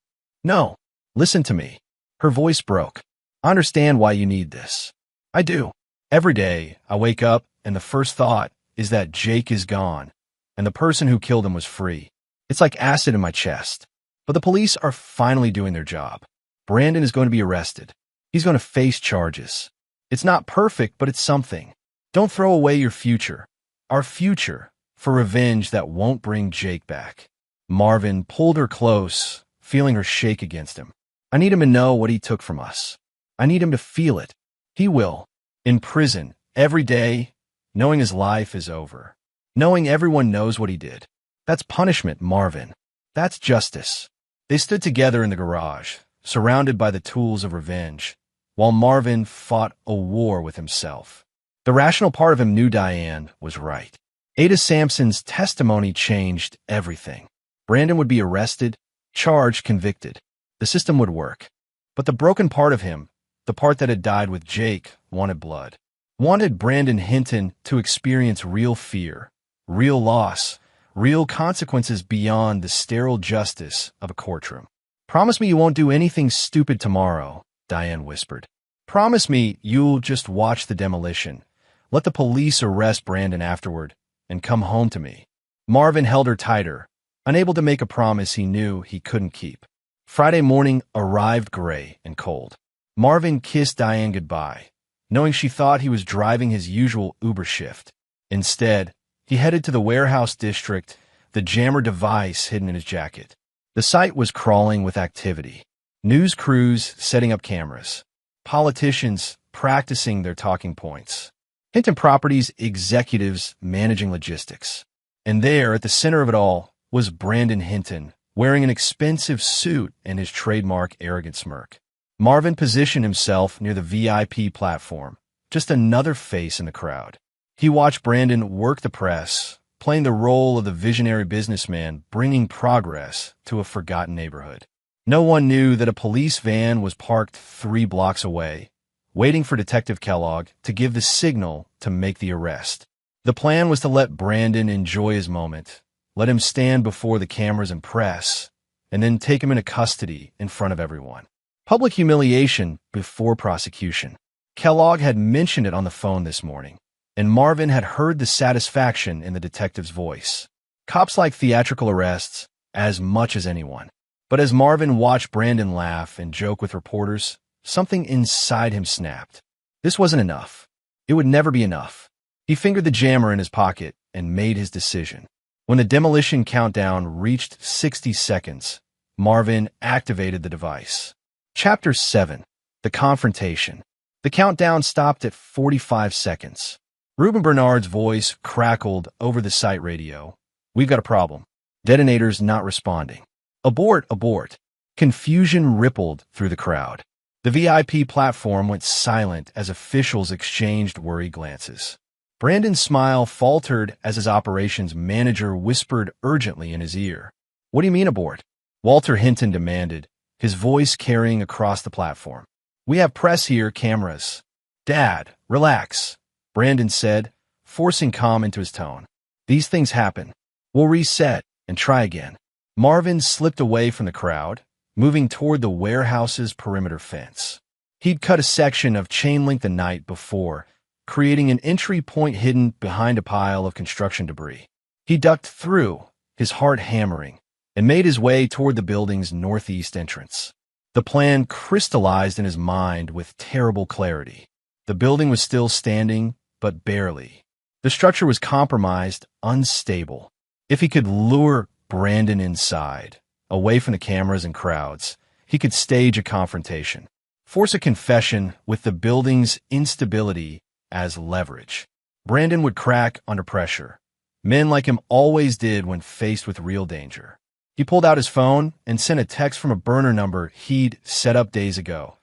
no, listen to me. Her voice broke. I understand why you need this. I do. Every day, I wake up, and the first thought is that Jake is gone, and the person who killed him was free. It's like acid in my chest. But the police are finally doing their job. Brandon is going to be arrested. He's going to face charges. It's not perfect, but it's something. Don't throw away your future. Our future, for revenge that won't bring Jake back. Marvin pulled her close, feeling her shake against him. I need him to know what he took from us. I need him to feel it. He will. In prison, every day, knowing his life is over. Knowing everyone knows what he did. That's punishment, Marvin. That's justice. They stood together in the garage, surrounded by the tools of revenge, while Marvin fought a war with himself. The rational part of him knew Diane was right. Ada Sampson's testimony changed everything. Brandon would be arrested, charged, convicted. The system would work. But the broken part of him, the part that had died with Jake, wanted blood. Wanted Brandon Hinton to experience real fear, real loss, real consequences beyond the sterile justice of a courtroom. Promise me you won't do anything stupid tomorrow, Diane whispered. Promise me you'll just watch the demolition. Let the police arrest Brandon afterward and come home to me. Marvin held her tighter, unable to make a promise he knew he couldn't keep. Friday morning arrived gray and cold. Marvin kissed Diane goodbye, knowing she thought he was driving his usual Uber shift. Instead, he headed to the warehouse district, the jammer device hidden in his jacket. The site was crawling with activity. News crews setting up cameras. Politicians practicing their talking points. Hinton Properties executives managing logistics. And there, at the center of it all, was Brandon Hinton, wearing an expensive suit and his trademark arrogant smirk. Marvin positioned himself near the VIP platform, just another face in the crowd. He watched Brandon work the press, playing the role of the visionary businessman bringing progress to a forgotten neighborhood. No one knew that a police van was parked 3 blocks away, waiting for Detective Kellogg to give the signal to make the arrest. The plan was to let Brandon enjoy his moment, let him stand before the cameras and press, and then take him into custody in front of everyone. Public humiliation before prosecution. Kellogg had mentioned it on the phone this morning, and Marvin had heard the satisfaction in the detective's voice. Cops like theatrical arrests as much as anyone. But as Marvin watched Brandon laugh and joke with reporters, something inside him snapped. This wasn't enough. It would never be enough. He fingered the jammer in his pocket and made his decision. When the demolition countdown reached 60 seconds, Marvin activated the device. Chapter 7. The Confrontation. The countdown stopped at 45 seconds. Ruben Bernard's voice crackled over the site radio. We've got a problem. Detonator's not responding. Abort, abort. Confusion rippled through the crowd. The VIP platform went silent as officials exchanged worried glances. Brandon's smile faltered as his operations manager whispered urgently in his ear. What do you mean abort? Walter Hinton demanded, his voice carrying across the platform. We have press here, cameras. Dad, relax, Brandon said, forcing calm into his tone. These things happen. We'll reset and try again. Marvin slipped away from the crowd, moving toward the warehouse's perimeter fence. He'd cut a section of chain link the night before, creating an entry point hidden behind a pile of construction debris. He ducked through, his heart hammering, and made his way toward the building's northeast entrance. The plan crystallized in his mind with terrible clarity. The building was still standing, but barely. The structure was compromised, unstable. If he could lure Brandon inside, away from the cameras and crowds, he could stage a confrontation, force a confession with the building's instability as leverage. Brandon would crack under pressure. Men like him always did when faced with real danger. He pulled out his phone and sent a text from a burner number he'd set up days ago.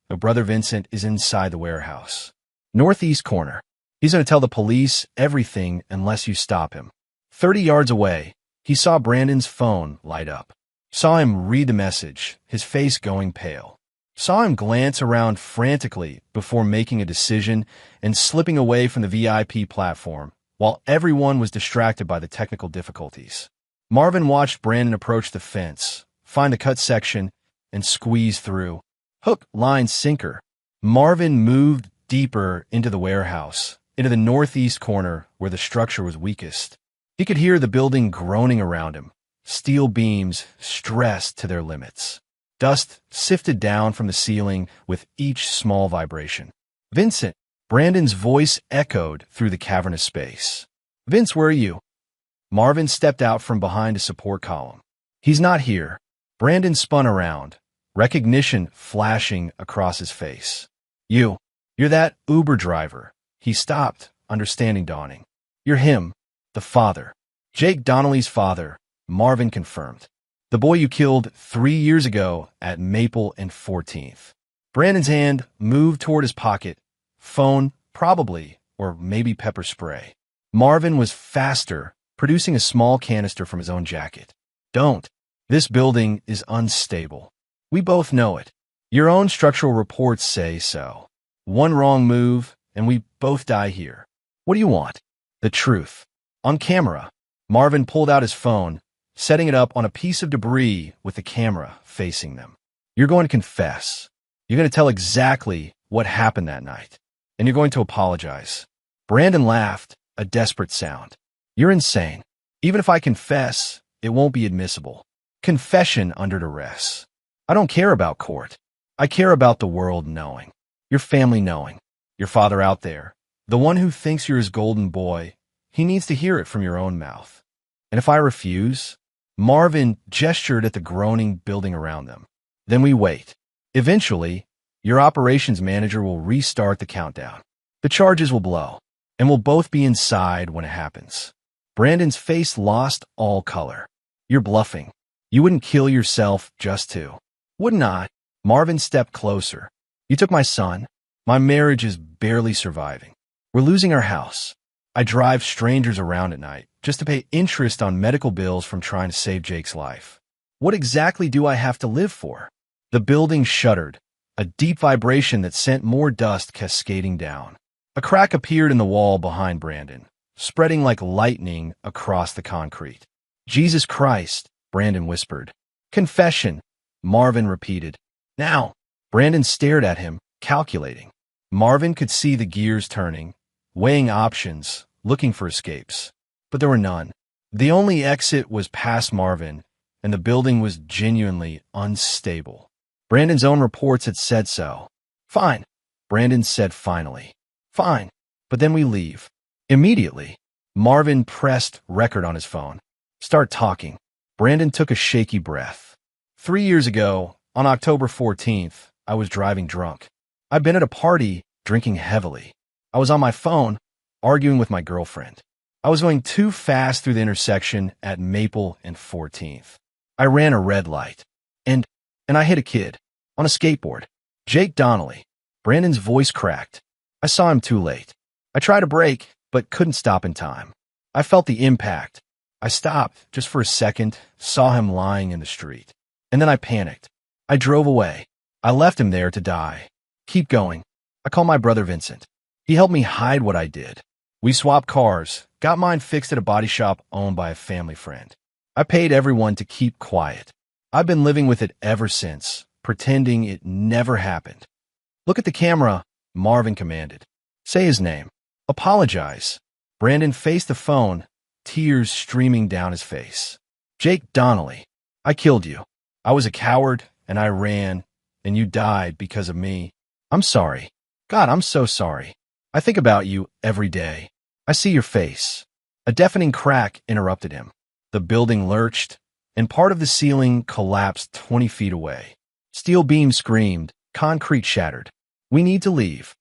Brother Vincent is inside the warehouse. Northeast corner. He's going to tell the police everything unless you stop him. 30 yards away, he saw Brandon's phone light up. Saw him read the message, his face going pale. Saw him glance around frantically before making a decision and slipping away from the VIP platform, while everyone was distracted by the technical difficulties. Marvin watched Brandon approach the fence, find the cut section, and squeeze through. Hook, line, sinker. Marvin moved deeper into the warehouse, into the northeast corner where the structure was weakest. He could hear the building groaning around him, steel beams stressed to their limits. Dust sifted down from the ceiling with each small vibration. Vincent, Brandon's voice echoed through the cavernous space. Vince, where are you? Marvin stepped out from behind a support column. He's not here. Brandon spun around, recognition flashing across his face. You're that Uber driver. He stopped, understanding dawning. You're him, the father. Jake Donnelly's father, Marvin confirmed. The boy you killed 3 years ago at Maple and 14th. Brandon's hand moved toward his pocket. Phone, probably, or maybe pepper spray. Marvin was faster, producing a small canister from his own jacket. Don't. This building is unstable. We both know it. Your own structural reports say so. One wrong move, and we both die here. What do you want? The truth. On camera. Marvin pulled out his phone, setting it up on a piece of debris with the camera facing them. You're going to confess. You're going to tell exactly what happened that night. And you're going to apologize. Brandon laughed, a desperate sound. You're insane. Even if I confess, it won't be admissible. Confession under duress. I don't care about court. I care about the world knowing. Your family knowing. Your father out there. The one who thinks you're his golden boy. He needs to hear it from your own mouth. And if I refuse? Marvin gestured at the groaning building around them. Then we wait. Eventually, your operations manager will restart the countdown. The charges will blow, and we'll both be inside when it happens. Brandon's face lost all color. You're bluffing. You wouldn't kill yourself just to. Wouldn't I? Marvin stepped closer. You took my son. My marriage is barely surviving. We're losing our house. I drive strangers around at night just to pay interest on medical bills from trying to save Jake's life. What exactly do I have to live for? The building shuddered, a deep vibration that sent more dust cascading down. A crack appeared in the wall behind Brandon, spreading like lightning across the concrete. Jesus Christ, Brandon whispered. Confession, Marvin repeated. Now, Brandon stared at him, calculating. Marvin could see the gears turning, weighing options, looking for escapes. But there were none. The only exit was past Marvin, and the building was genuinely unstable. Brandon's own reports had said so. Fine, Brandon said finally. Fine, but then we leave. Immediately, Marvin pressed record on his phone. Start talking. Brandon took a shaky breath. 3 years ago, on October 14th, I was driving drunk. I'd been at a party, drinking heavily. I was on my phone, arguing with my girlfriend. I was going too fast through the intersection at Maple and 14th. I ran a red light. And I hit a kid. On a skateboard. Jake Donnelly. Brandon's voice cracked. I saw him too late. I tried to brake, but couldn't stop in time. I felt the impact. I stopped just for a second, saw him lying in the street. And then I panicked. I drove away. I left him there to die. Keep going. I called my brother Vincent. He helped me hide what I did. We swapped cars, got mine fixed at a body shop owned by a family friend. I paid everyone to keep quiet. I've been living with it ever since, pretending it never happened. Look at the camera, Marvin commanded. Say his name. Apologize. Brandon faced the phone, tears streaming down his face. Jake Donnelly. I killed you. I was a coward, and I ran, and you died because of me. I'm sorry. God, I'm so sorry. I think about you every day. I see your face. A deafening crack interrupted him. The building lurched, and part of the ceiling collapsed 20 feet away. Steel beams screamed. Concrete shattered. We need to leave.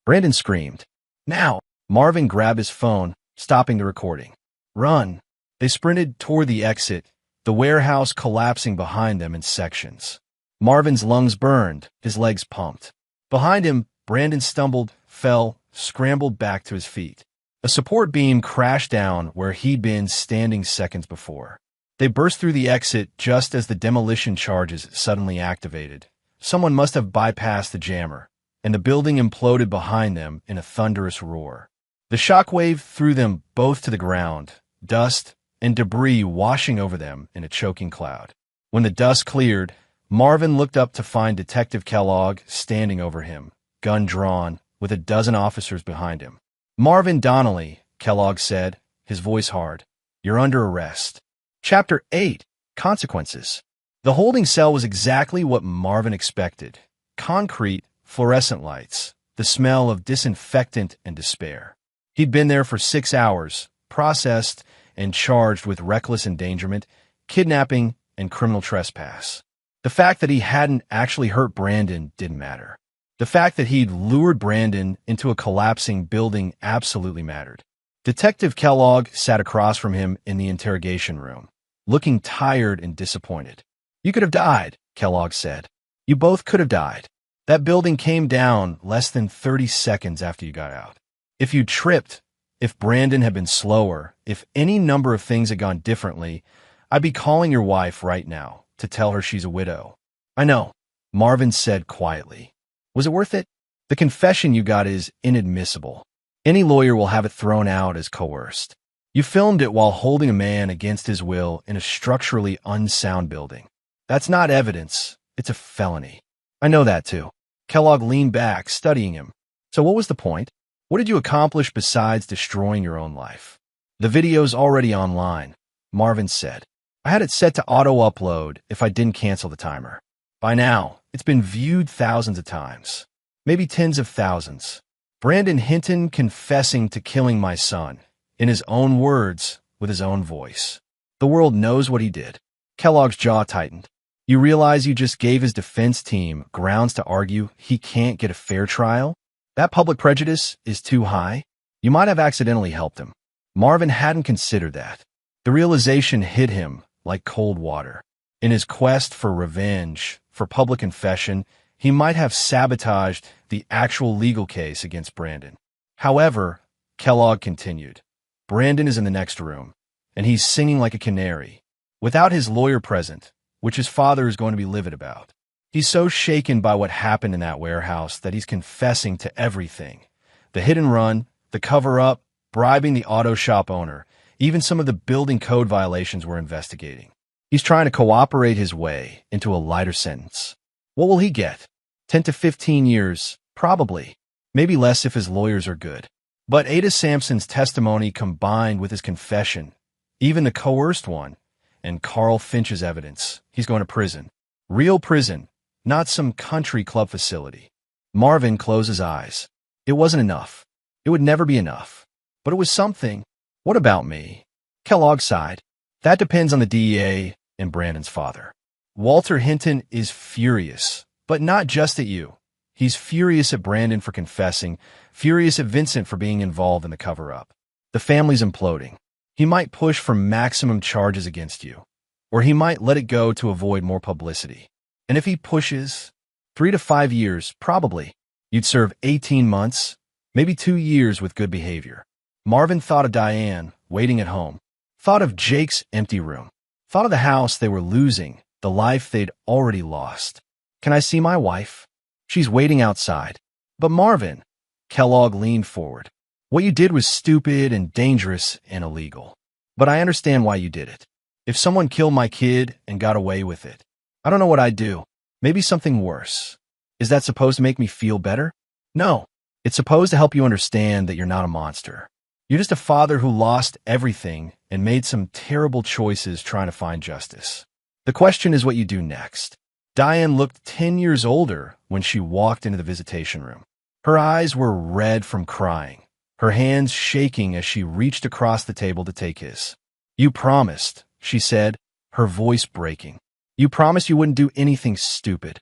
Brandon screamed. Now! Marvin grabbed his phone, stopping the recording. Run! They sprinted toward the exit, the warehouse collapsing behind them in sections. Marvin's lungs burned, his legs pumped. Behind him, Brandon stumbled, fell, scrambled back to his feet. A support beam crashed down where he'd been standing seconds before. They burst through the exit just as the demolition charges suddenly activated. Someone must have bypassed the jammer, and the building imploded behind them in a thunderous roar. The shockwave threw them both to the ground, dust and debris washing over them in a choking cloud. When the dust cleared, Marvin looked up to find Detective Kellogg standing over him, gun drawn, with a dozen officers behind him. Marvin Donnelly, Kellogg said, his voice hard. You're under arrest. Chapter 8. Consequences. The holding cell was exactly what Marvin expected. Concrete, fluorescent lights, the smell of disinfectant and despair. He'd been there for 6 hours, processed and charged with reckless endangerment, kidnapping, and criminal trespass. The fact that he hadn't actually hurt Brandon didn't matter. The fact that he'd lured Brandon into a collapsing building absolutely mattered. Detective Kellogg sat across from him in the interrogation room, looking tired and disappointed. You could have died, Kellogg said. You both could have died. That building came down less than 30 seconds after you got out. If you tripped, if Brandon had been slower, if any number of things had gone differently, I'd be calling your wife right now to tell her she's a widow. I know, Marvin said quietly. Was it worth it? The confession you got is inadmissible. Any lawyer will have it thrown out as coerced. You filmed it while holding a man against his will in a structurally unsound building. That's not evidence. It's a felony. I know that too. Kellogg leaned back, studying him. So what was the point? What did you accomplish besides destroying your own life? The video's already online, Marvin said. I had it set to auto-upload if I didn't cancel the timer. By now, it's been viewed thousands of times. Maybe tens of thousands. Brandon Hinton confessing to killing my son, in his own words, with his own voice. The world knows what he did. Kellogg's jaw tightened. You realize you just gave his defense team grounds to argue he can't get a fair trial? That public prejudice is too high. You might have accidentally helped him. Marvin hadn't considered that. The realization hit him like cold water. In his quest for revenge, for public confession, he might have sabotaged the actual legal case against Brandon. However, Kellogg continued, Brandon is in the next room, and he's singing like a canary, without his lawyer present, which his father is going to be livid about. He's so shaken by what happened in that warehouse that he's confessing to everything. The hit and run, the cover-up, bribing the auto shop owner, even some of the building code violations we're investigating. He's trying to cooperate his way into a lighter sentence. What will he get? 10 to 15 years, probably. Maybe less if his lawyers are good. But Ada Sampson's testimony combined with his confession, even the coerced one, and Carl Finch's evidence, he's going to prison. Real prison. Not some country club facility. Marvin closed his eyes. It wasn't enough. It would never be enough. But it was something. What about me? Kellogg sighed. That depends on the DEA and Brandon's father. Walter Hinton is furious, but not just at you. He's furious at Brandon for confessing, furious at Vincent for being involved in the cover-up. The family's imploding. He might push for maximum charges against you, or he might let it go to avoid more publicity. And if he pushes, 3 to 5 years, probably. You'd serve 18 months, maybe 2 years with good behavior. Marvin thought of Diane, waiting at home. Thought of Jake's empty room. Thought of the house they were losing, the life they'd already lost. Can I see my wife? She's waiting outside. But Marvin, Kellogg leaned forward. What you did was stupid and dangerous and illegal. But I understand why you did it. If someone killed my kid and got away with it, I don't know what I'd do. Maybe something worse. Is that supposed to make me feel better? No. It's supposed to help you understand that you're not a monster. You're just a father who lost everything and made some terrible choices trying to find justice. The question is what you do next. Diane looked 10 years older when she walked into the visitation room. Her eyes were red from crying, her hands shaking as she reached across the table to take his. "You promised," she said, her voice breaking. "You promised you wouldn't do anything stupid."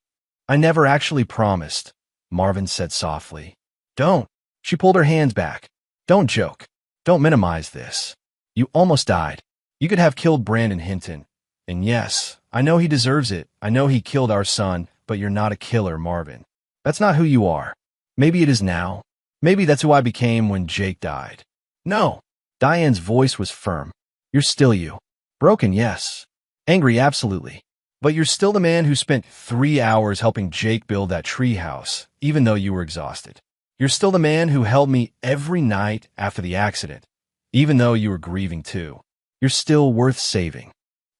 "I never actually promised," Marvin said softly. "Don't." She pulled her hands back. "Don't joke. Don't minimize this. You almost died. You could have killed Brandon Hinton. And yes, I know he deserves it. I know he killed our son, but you're not a killer, Marvin. That's not who you are. Maybe it is now. Maybe that's who I became when Jake died." "No." Diane's voice was firm. "You're still you. Broken, yes. Angry, absolutely. But you're still the man who spent 3 hours helping Jake build that treehouse, even though you were exhausted. You're still the man who held me every night after the accident, even though you were grieving too. You're still worth saving."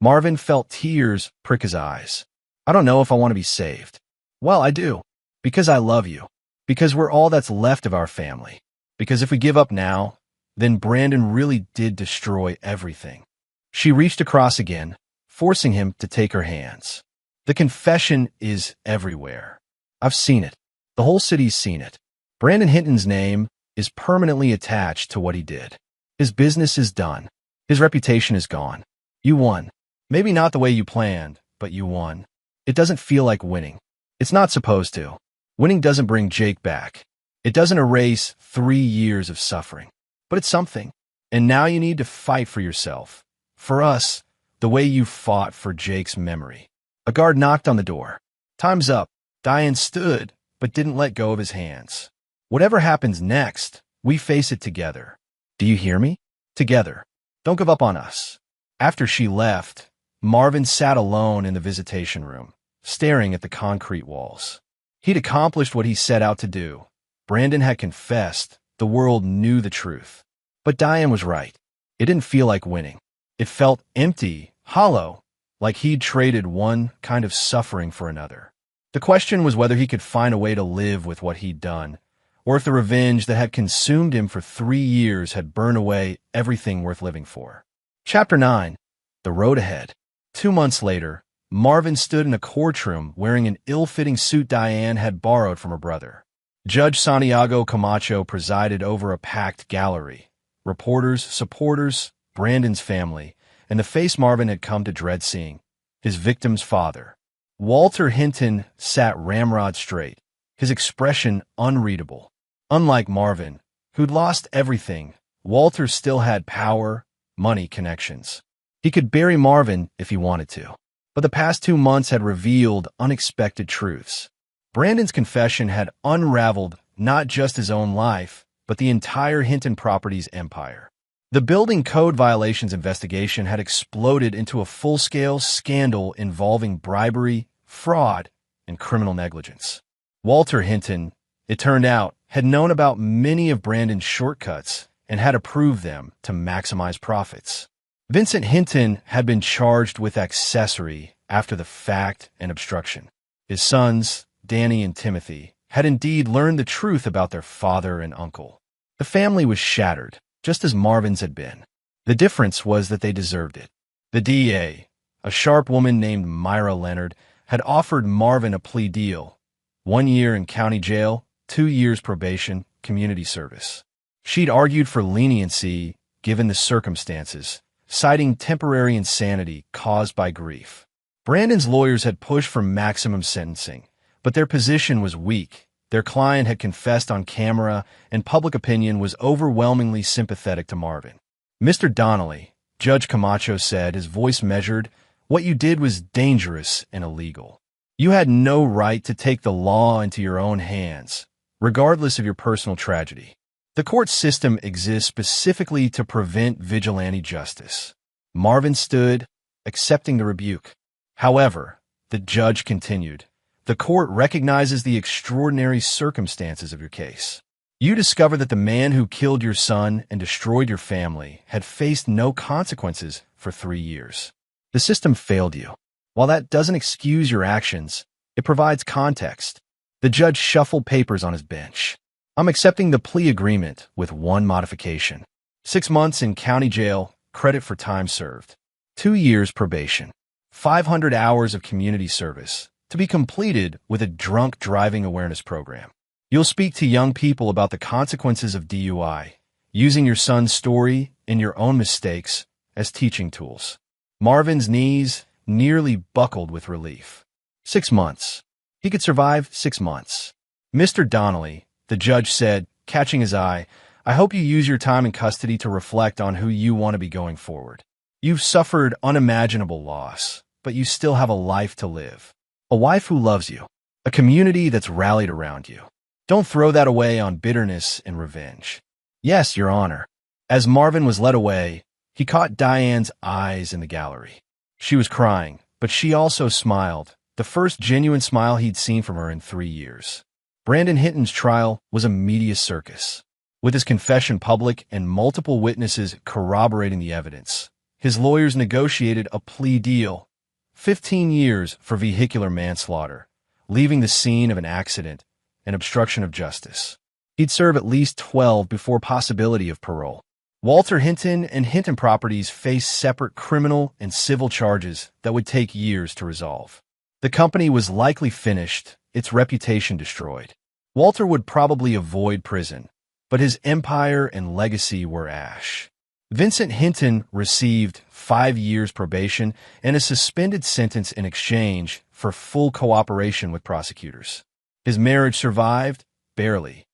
Marvin felt tears prick his eyes. "I don't know if I want to be saved." "Well, I do. Because I love you. Because we're all that's left of our family. Because if we give up now, then Brandon really did destroy everything." She reached across again, forcing him to take her hands. "The confession is everywhere. I've seen it. The whole city's seen it. Brandon Hinton's name is permanently attached to what he did. His business is done. His reputation is gone. You won. Maybe not the way you planned, but you won. It doesn't feel like winning. It's not supposed to. Winning doesn't bring Jake back. It doesn't erase 3 years of suffering. But it's something. And now you need to fight for yourself. For us, the way you fought for Jake's memory." A guard knocked on the door. "Time's up." Diane stood, but didn't let go of his hands. "Whatever happens next, we face it together. Do you hear me? Together. Don't give up on us." After she left, Marvin sat alone in the visitation room, staring at the concrete walls. He'd accomplished what he set out to do. Brandon had confessed. The world knew the truth. But Diane was right. It didn't feel like winning. It felt empty, hollow, like he'd traded one kind of suffering for another. The question was whether he could find a way to live with what he'd done, or if the revenge that had consumed him for 3 years had burned away everything worth living for. Chapter 9. The Road Ahead. 2 months later, Marvin stood in a courtroom wearing an ill-fitting suit Diane had borrowed from her brother. Judge Santiago Camacho presided over a packed gallery. Reporters, supporters, Brandon's family, and the face Marvin had come to dread seeing, his victim's father. Walter Hinton sat ramrod straight, his expression unreadable. Unlike Marvin, who'd lost everything, Walter still had power, money, connections. He could bury Marvin if he wanted to. But the past 2 months had revealed unexpected truths. Brandon's confession had unraveled not just his own life, but the entire Hinton Properties empire. The building code violations investigation had exploded into a full-scale scandal involving bribery, fraud, and criminal negligence. Walter Hinton, it turned out, had known about many of Brandon's shortcuts and had approved them to maximize profits. Vincent Hinton had been charged with accessory after the fact and obstruction. His sons, Danny and Timothy, had indeed learned the truth about their father and uncle. The family was shattered, just as Marvin's had been. The difference was that they deserved it. The DA, a sharp woman named Myra Leonard, had offered Marvin a plea deal: 1 year in county jail, 2 years probation, community service. She'd argued for leniency given the circumstances, citing temporary insanity caused by grief. Brandon's lawyers had pushed for maximum sentencing, but their position was weak. Their client had confessed on camera, and public opinion was overwhelmingly sympathetic to Marvin. "Mr. Donnelly," Judge Camacho said, his voice measured, "what you did was dangerous and illegal. You had no right to take the law into your own hands, regardless of your personal tragedy. The court system exists specifically to prevent vigilante justice." Marvin stood, accepting the rebuke. "However," the judge continued, "the court recognizes the extraordinary circumstances of your case. You discover that the man who killed your son and destroyed your family had faced no consequences for 3 years. The system failed you. While that doesn't excuse your actions, it provides context." The judge shuffled papers on his bench. I'm accepting the plea agreement with one modification. 6 months in county jail, credit for time served. 2 years probation. 500 hours of community service, to be completed with a drunk driving awareness program. You'll speak to young people about the consequences of DUI, using your son's story and your own mistakes as teaching tools. Marvin's knees nearly buckled with relief. 6 months. He could survive 6 months. Mr. Donnelly, the judge said, catching his eye, I hope you use your time in custody to reflect on who you want to be going forward. You've suffered unimaginable loss, but you still have a life to live. A wife who loves you. A community that's rallied around you. Don't throw that away on bitterness and revenge. Yes, Your Honor. As Marvin was led away, he caught Diane's eyes in the gallery. She was crying, but she also smiled, the first genuine smile he'd seen from her in 3 years. Brandon Hinton's trial was a media circus. With his confession public and multiple witnesses corroborating the evidence, his lawyers negotiated a plea deal. 15 years for vehicular manslaughter, leaving the scene of an accident and obstruction of justice. He'd serve at least 12 before possibility of parole. Walter Hinton and Hinton Properties faced separate criminal and civil charges that would take years to resolve. The company was likely finished, its reputation destroyed. Walter would probably avoid prison, but his empire and legacy were ash. Vincent Hinton received 5 years probation and a suspended sentence in exchange for full cooperation with prosecutors. His marriage survived, barely,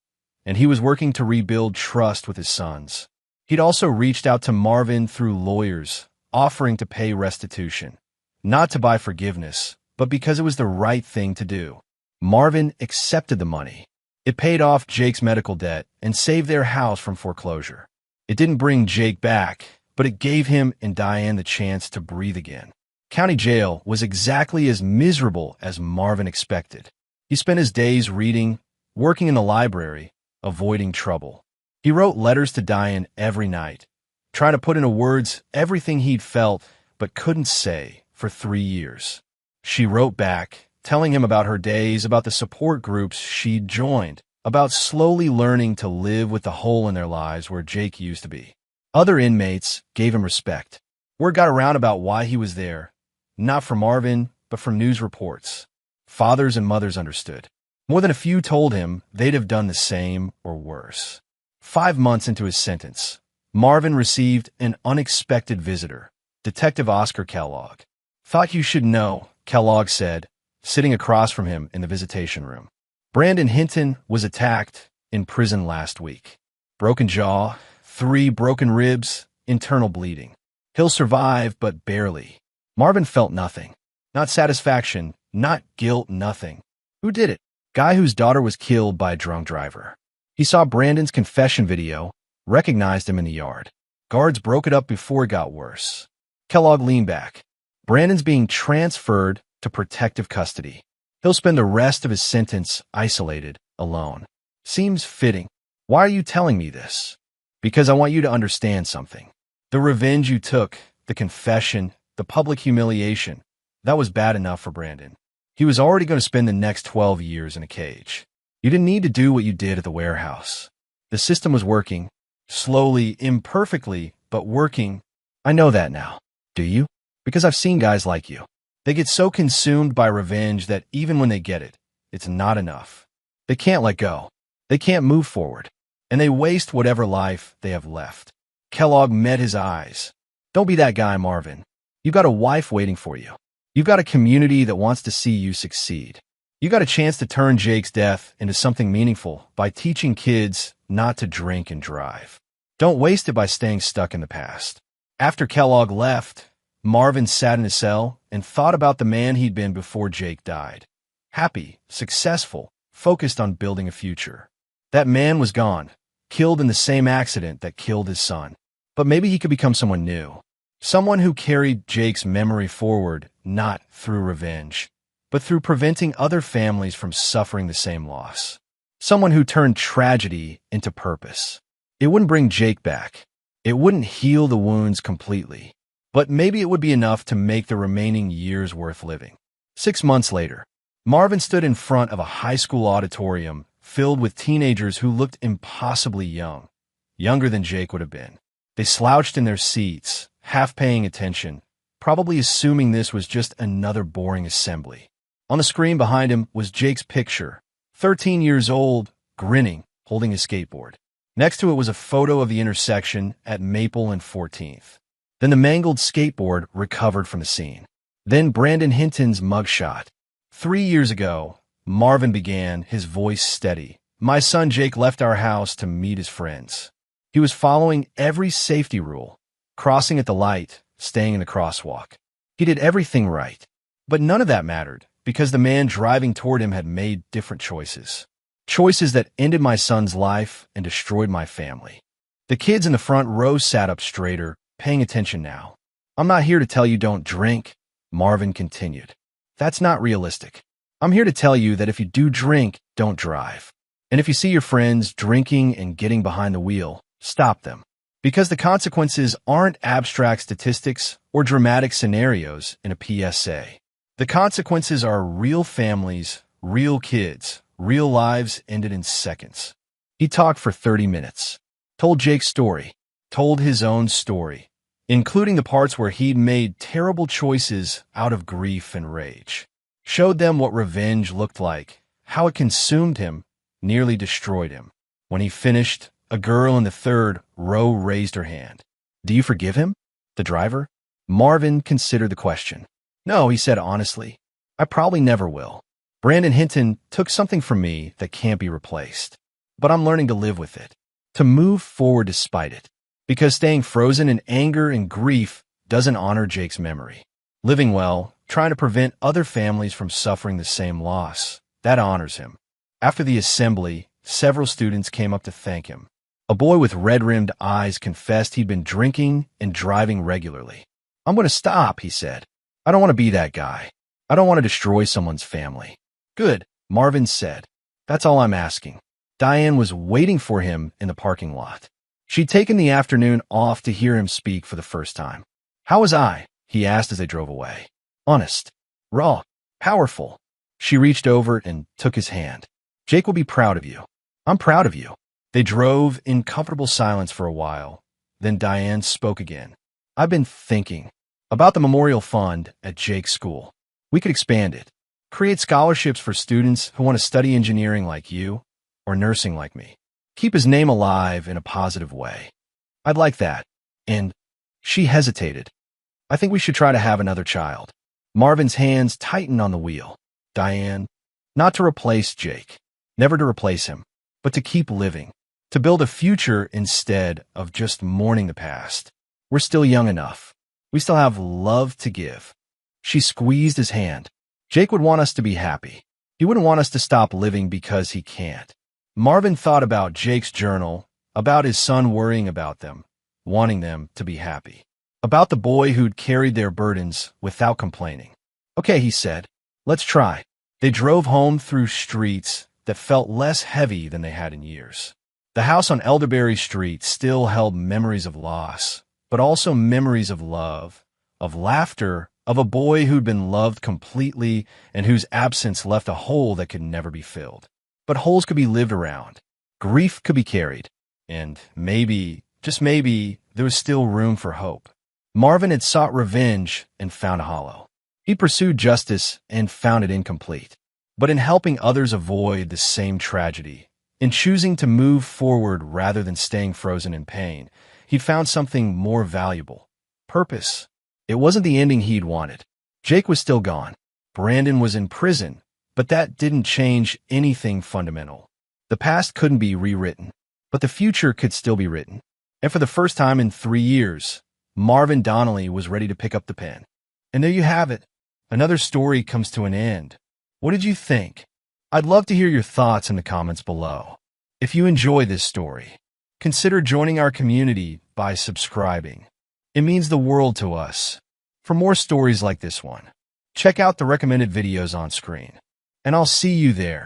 and he was working to rebuild trust with his sons. He'd also reached out to Marvin through lawyers, offering to pay restitution, not to buy forgiveness, but because it was the right thing to do. Marvin accepted the money. It paid off Jake's medical debt and saved their house from foreclosure. It didn't bring Jake back, but it gave him and Diane the chance to breathe again. County jail was exactly as miserable as Marvin expected. He spent his days reading, working in the library, avoiding trouble. He wrote letters to Diane every night, trying to put into words everything he'd felt but couldn't say for 3 years. She wrote back, telling him about her days, about the support groups she'd joined, about slowly learning to live with the hole in their lives where Jake used to be. Other inmates gave him respect. Word got around about why he was there, not from Marvin, but from news reports. Fathers and mothers understood. More than a few told him they'd have done the same or worse. 5 months into his sentence, Marvin received an unexpected visitor, Detective Oscar Kellogg. Thought you should know, Kellogg said, sitting across from him in the visitation room. Brandon Hinton was attacked in prison last week. Broken jaw, 3 broken ribs, internal bleeding. He'll survive, but barely. Marvin felt nothing. Not satisfaction, not guilt, nothing. Who did it? Guy whose daughter was killed by a drunk driver. He saw Brandon's confession video, recognized him in the yard. Guards broke it up before it got worse. Kellogg leaned back. Brandon's being transferred to protective custody. He'll spend the rest of his sentence isolated, alone. Seems fitting. Why are you telling me this? Because I want you to understand something. The revenge you took, the confession, the public humiliation, that was bad enough for Brandon. He was already going to spend the next 12 years in a cage. You didn't need to do what you did at the warehouse. The system was working. Slowly, imperfectly, but working. I know that now. Do you? Because I've seen guys like you. They get so consumed by revenge that even when they get it, it's not enough. They can't let go. They can't move forward. And they waste whatever life they have left. Kellogg met his eyes. Don't be that guy, Marvin. You've got a wife waiting for you. You've got a community that wants to see you succeed. You got a chance to turn Jake's death into something meaningful by teaching kids not to drink and drive. Don't waste it by staying stuck in the past. After Kellogg left, Marvin sat in his cell and thought about the man he'd been before Jake died. Happy, successful, focused on building a future. That man was gone, killed in the same accident that killed his son. But maybe he could become someone new. Someone who carried Jake's memory forward, not through revenge, but through preventing other families from suffering the same loss. Someone who turned tragedy into purpose. It wouldn't bring Jake back. It wouldn't heal the wounds completely. But maybe it would be enough to make the remaining years worth living. 6 months later, Marvin stood in front of a high school auditorium filled with teenagers who looked impossibly young, younger than Jake would have been. They slouched in their seats, half paying attention, probably assuming this was just another boring assembly. On the screen behind him was Jake's picture, 13 years old, grinning, holding his skateboard. Next to it was a photo of the intersection at Maple and 14th. Then the mangled skateboard recovered from the scene. Then Brandon Hinton's mugshot. 3 years ago, Marvin began, his voice steady. My son Jake left our house to meet his friends. He was following every safety rule, crossing at the light, staying in the crosswalk. He did everything right. But none of that mattered, because the man driving toward him had made different choices. Choices that ended my son's life and destroyed my family. The kids in the front row sat up straighter, paying attention now. I'm not here to tell you don't drink, Marvin continued. That's not realistic. I'm here to tell you that if you do drink, don't drive. And if you see your friends drinking and getting behind the wheel, stop them. Because the consequences aren't abstract statistics or dramatic scenarios in a PSA. The consequences are real families, real kids, real lives ended in seconds. He talked for 30 minutes. Told Jake's story. Told his own story, including the parts where he'd made terrible choices out of grief and rage. Showed them what revenge looked like, how it consumed him, nearly destroyed him. When he finished, a girl in the third row raised her hand. Do you forgive him? The driver? Marvin considered the question. No, he said honestly. I probably never will. Brandon Hinton took something from me that can't be replaced. But I'm learning to live with it. To move forward despite it. Because staying frozen in anger and grief doesn't honor Jake's memory. Living well, trying to prevent other families from suffering the same loss, that honors him. After the assembly, several students came up to thank him. A boy with red-rimmed eyes confessed he'd been drinking and driving regularly. I'm going to stop, he said. I don't want to be that guy. I don't want to destroy someone's family. Good, Marvin said. That's all I'm asking. Diane was waiting for him in the parking lot. She'd taken the afternoon off to hear him speak for the first time. How was I? He asked as they drove away. Honest, raw, powerful. She reached over and took his hand. Jake will be proud of you. I'm proud of you. They drove in comfortable silence for a while. Then Diane spoke again. I've been thinking about the memorial fund at Jake's school. We could expand it. Create scholarships for students who want to study engineering like you or nursing like me. Keep his name alive in a positive way. I'd like that. And she hesitated. I think we should try to have another child. Marvin's hands tightened on the wheel. Diane, not to replace Jake, never to replace him, but to keep living, to build a future instead of just mourning the past. We're still young enough. We still have love to give. She squeezed his hand. Jake would want us to be happy. He wouldn't want us to stop living because he can't. Marvin thought about Jake's journal, about his son worrying about them, wanting them to be happy, about the boy who'd carried their burdens without complaining. Okay, he said, let's try. They drove home through streets that felt less heavy than they had in years. The house on Elderberry Street still held memories of loss, but also memories of love, of laughter, of a boy who'd been loved completely and whose absence left a hole that could never be filled. But holes could be lived around. Grief could be carried. And maybe, just maybe, there was still room for hope. Marvin had sought revenge and found a hollow. He pursued justice and found it incomplete. But in helping others avoid the same tragedy, in choosing to move forward rather than staying frozen in pain, he'd found something more valuable. Purpose. It wasn't the ending he'd wanted. Jake was still gone. Brandon was in prison. But that didn't change anything fundamental. The past couldn't be rewritten, but the future could still be written. And for the first time in 3 years, Marvin Donnelly was ready to pick up the pen. And there you have it. Another story comes to an end. What did you think? I'd love to hear your thoughts in the comments below. If you enjoy this story, consider joining our community by subscribing. It means the world to us. For more stories like this one, check out the recommended videos on screen. And I'll see you there.